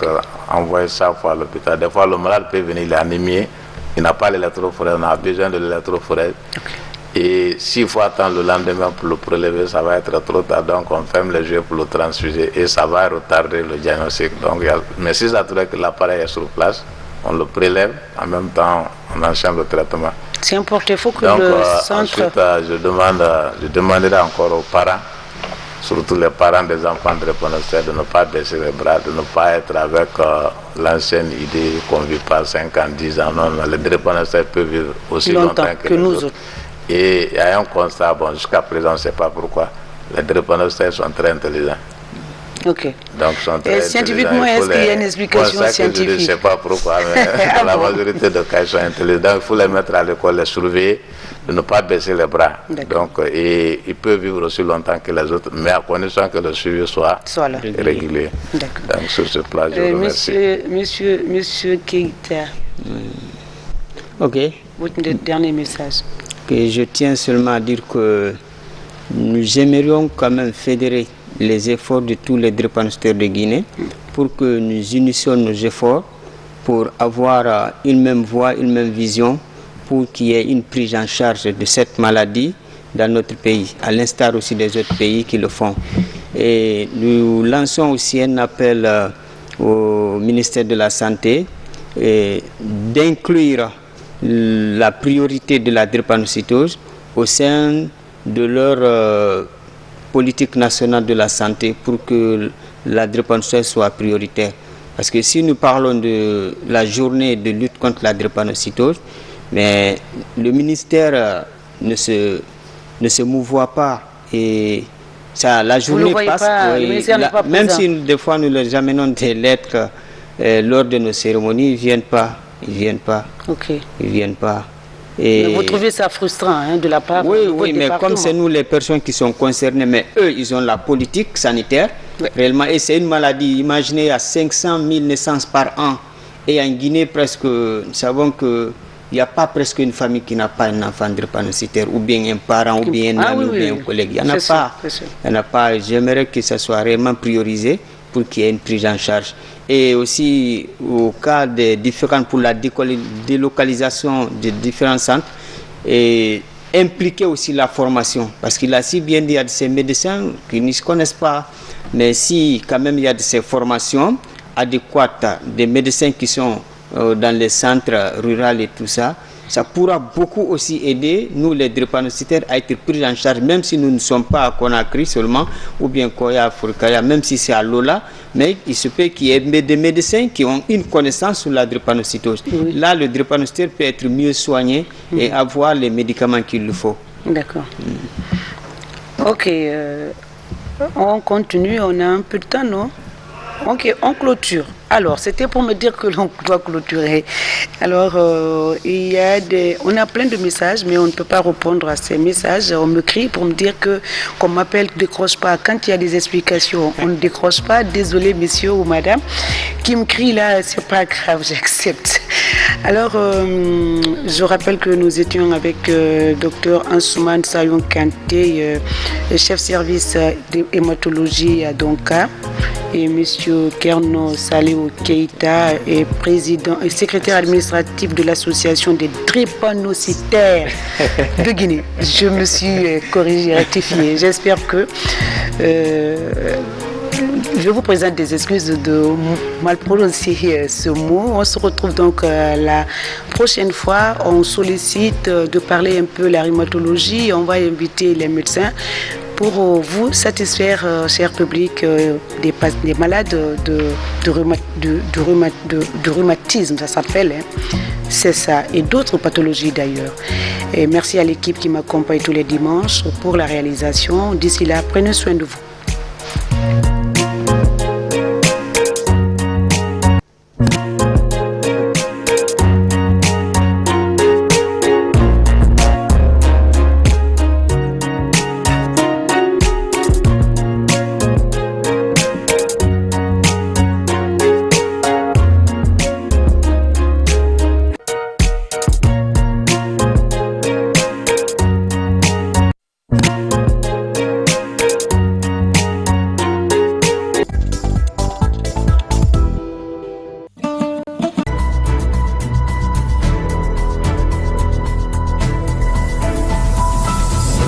B: envoyer ça à l'hôpital. Des fois, le malade peut venir, il est anémié, il n'a pas l'électrophorèse, on a besoin de l'électrophorèse. Et s'il faut attendre le lendemain pour le prélever, ça va être trop tard. Donc on ferme les yeux pour le transfuser et ça va retarder le diagnostic. Donc, mais si ça trouve que l'appareil est sur place, on le prélève, en même temps on enchaîne le traitement.
A: C'est important, il faut que
B: donc,
A: le centre...
B: Ensuite, je demanderai encore aux parents, surtout les parents des enfants drépanocytaires, de ne pas baisser les bras, de ne pas être avec l'ancienne idée qu'on ne vit pas 5 ans, 10 ans. Non, les drépanocytaires peuvent vivre aussi longtemps que nous autres. Et il y a un constat, bon, jusqu'à présent, on ne sait pas pourquoi. Les drépanocytaires sont très intelligents.
A: Ok.
B: Donc, sont très
A: scientifiquement, est-ce qu'il y a une explication scientifique?
B: Je ne sais pas pourquoi, mais dans la majorité des cas, ils sont intelligents. Donc, il faut les mettre à l'école, les surveiller, de ne pas baisser les bras. Donc, et ils peuvent vivre aussi longtemps que les autres, mais à condition que le suivi soit régulier. Donc, sur ce plan, je vous remercie.
A: Monsieur Keïta.
C: Ok.
A: Votre dernier message.
C: Que je tiens seulement à dire que nous aimerions quand même fédérer les efforts de tous les drépanocytaires de Guinée pour que nous unissions nos efforts pour avoir une même voix, une même vision, pour qu'il y ait une prise en charge de cette maladie dans notre pays, à l'instar aussi des autres pays qui le font. Et nous lançons aussi un appel au ministère de la Santé d'inclure la priorité de la drépanocytose au sein de leur politique nationale de la santé pour que la drépanocytose soit prioritaire. Parce que si nous parlons de la journée de lutte contre la drépanocytose, mais le ministère ne se mouvoie pas et ça, la journée passe. Même si des fois nous leur amenons des lettres lors de nos cérémonies, ils ne viennent pas.
A: Ok.
C: Ils viennent pas.
A: Et vous trouvez ça frustrant de la part
C: Oui, mais comme c'est nous les personnes qui sont concernées, mais eux, ils ont la politique sanitaire, réellement, et c'est une maladie. Imaginez, il y a 500 000 naissances par an. Et en Guinée, presque, nous savons qu'il n'y a pas presque une famille qui n'a pas un enfant drépanocytaire, ou bien un parent, ou bien un ami, ou bien un collègue. Il n'y en a pas. Il n'y en a pas. J'aimerais que ça soit réellement priorisé pour qu'il y ait une prise en charge. Et aussi, au cas des différents, pour la délocalisation des différents centres, et impliquer aussi la formation. Parce qu'il a si bien dit, il y a de ces médecins qui ne se connaissent pas. Mais si quand même il y a de ces formations adéquates, des médecins qui sont dans les centres ruraux et tout ça, ça pourra beaucoup aussi aider nous les drépanocytaires à être pris en charge, même si nous ne sommes pas à Conakry seulement, ou bien Koya, Furkaya, même si c'est à Lola, mais il se peut qu'il y ait des médecins qui ont une connaissance sur la drépanocytose. Oui. Là, le drépanocytaire peut être mieux soigné et avoir les médicaments qu'il lui faut.
A: D'accord. Ok, on continue, on a un peu de temps, non? Ok, on clôture. Alors, c'était pour me dire que l'on doit clôturer. Alors, on a plein de messages, mais on ne peut pas répondre à ces messages. On me crie pour me dire qu'on m'appelle, ne décroche pas. Quand il y a des explications, on ne décroche pas. Désolé, monsieur ou madame, qui me crie là, c'est pas grave, j'accepte. Alors, je rappelle que nous étions avec Dr Ansouman Sayon Kanté, chef service d'hématologie à Donka, et monsieur Kerno Saléo Keïta, président et secrétaire administratif de l'association des drépanocytaires de Guinée. Je me suis corrigée, rectifiée. J'espère que je vous présente des excuses de mal prononcer ce mot. On se retrouve donc la prochaine fois. On sollicite de parler un peu la rhumatologie. On va inviter les médecins pour vous satisfaire, cher public, des malades de rhumatisme, ça s'appelle. C'est ça, et d'autres pathologies d'ailleurs. Et merci à l'équipe qui m'accompagne tous les dimanches pour la réalisation. D'ici là, prenez soin de vous.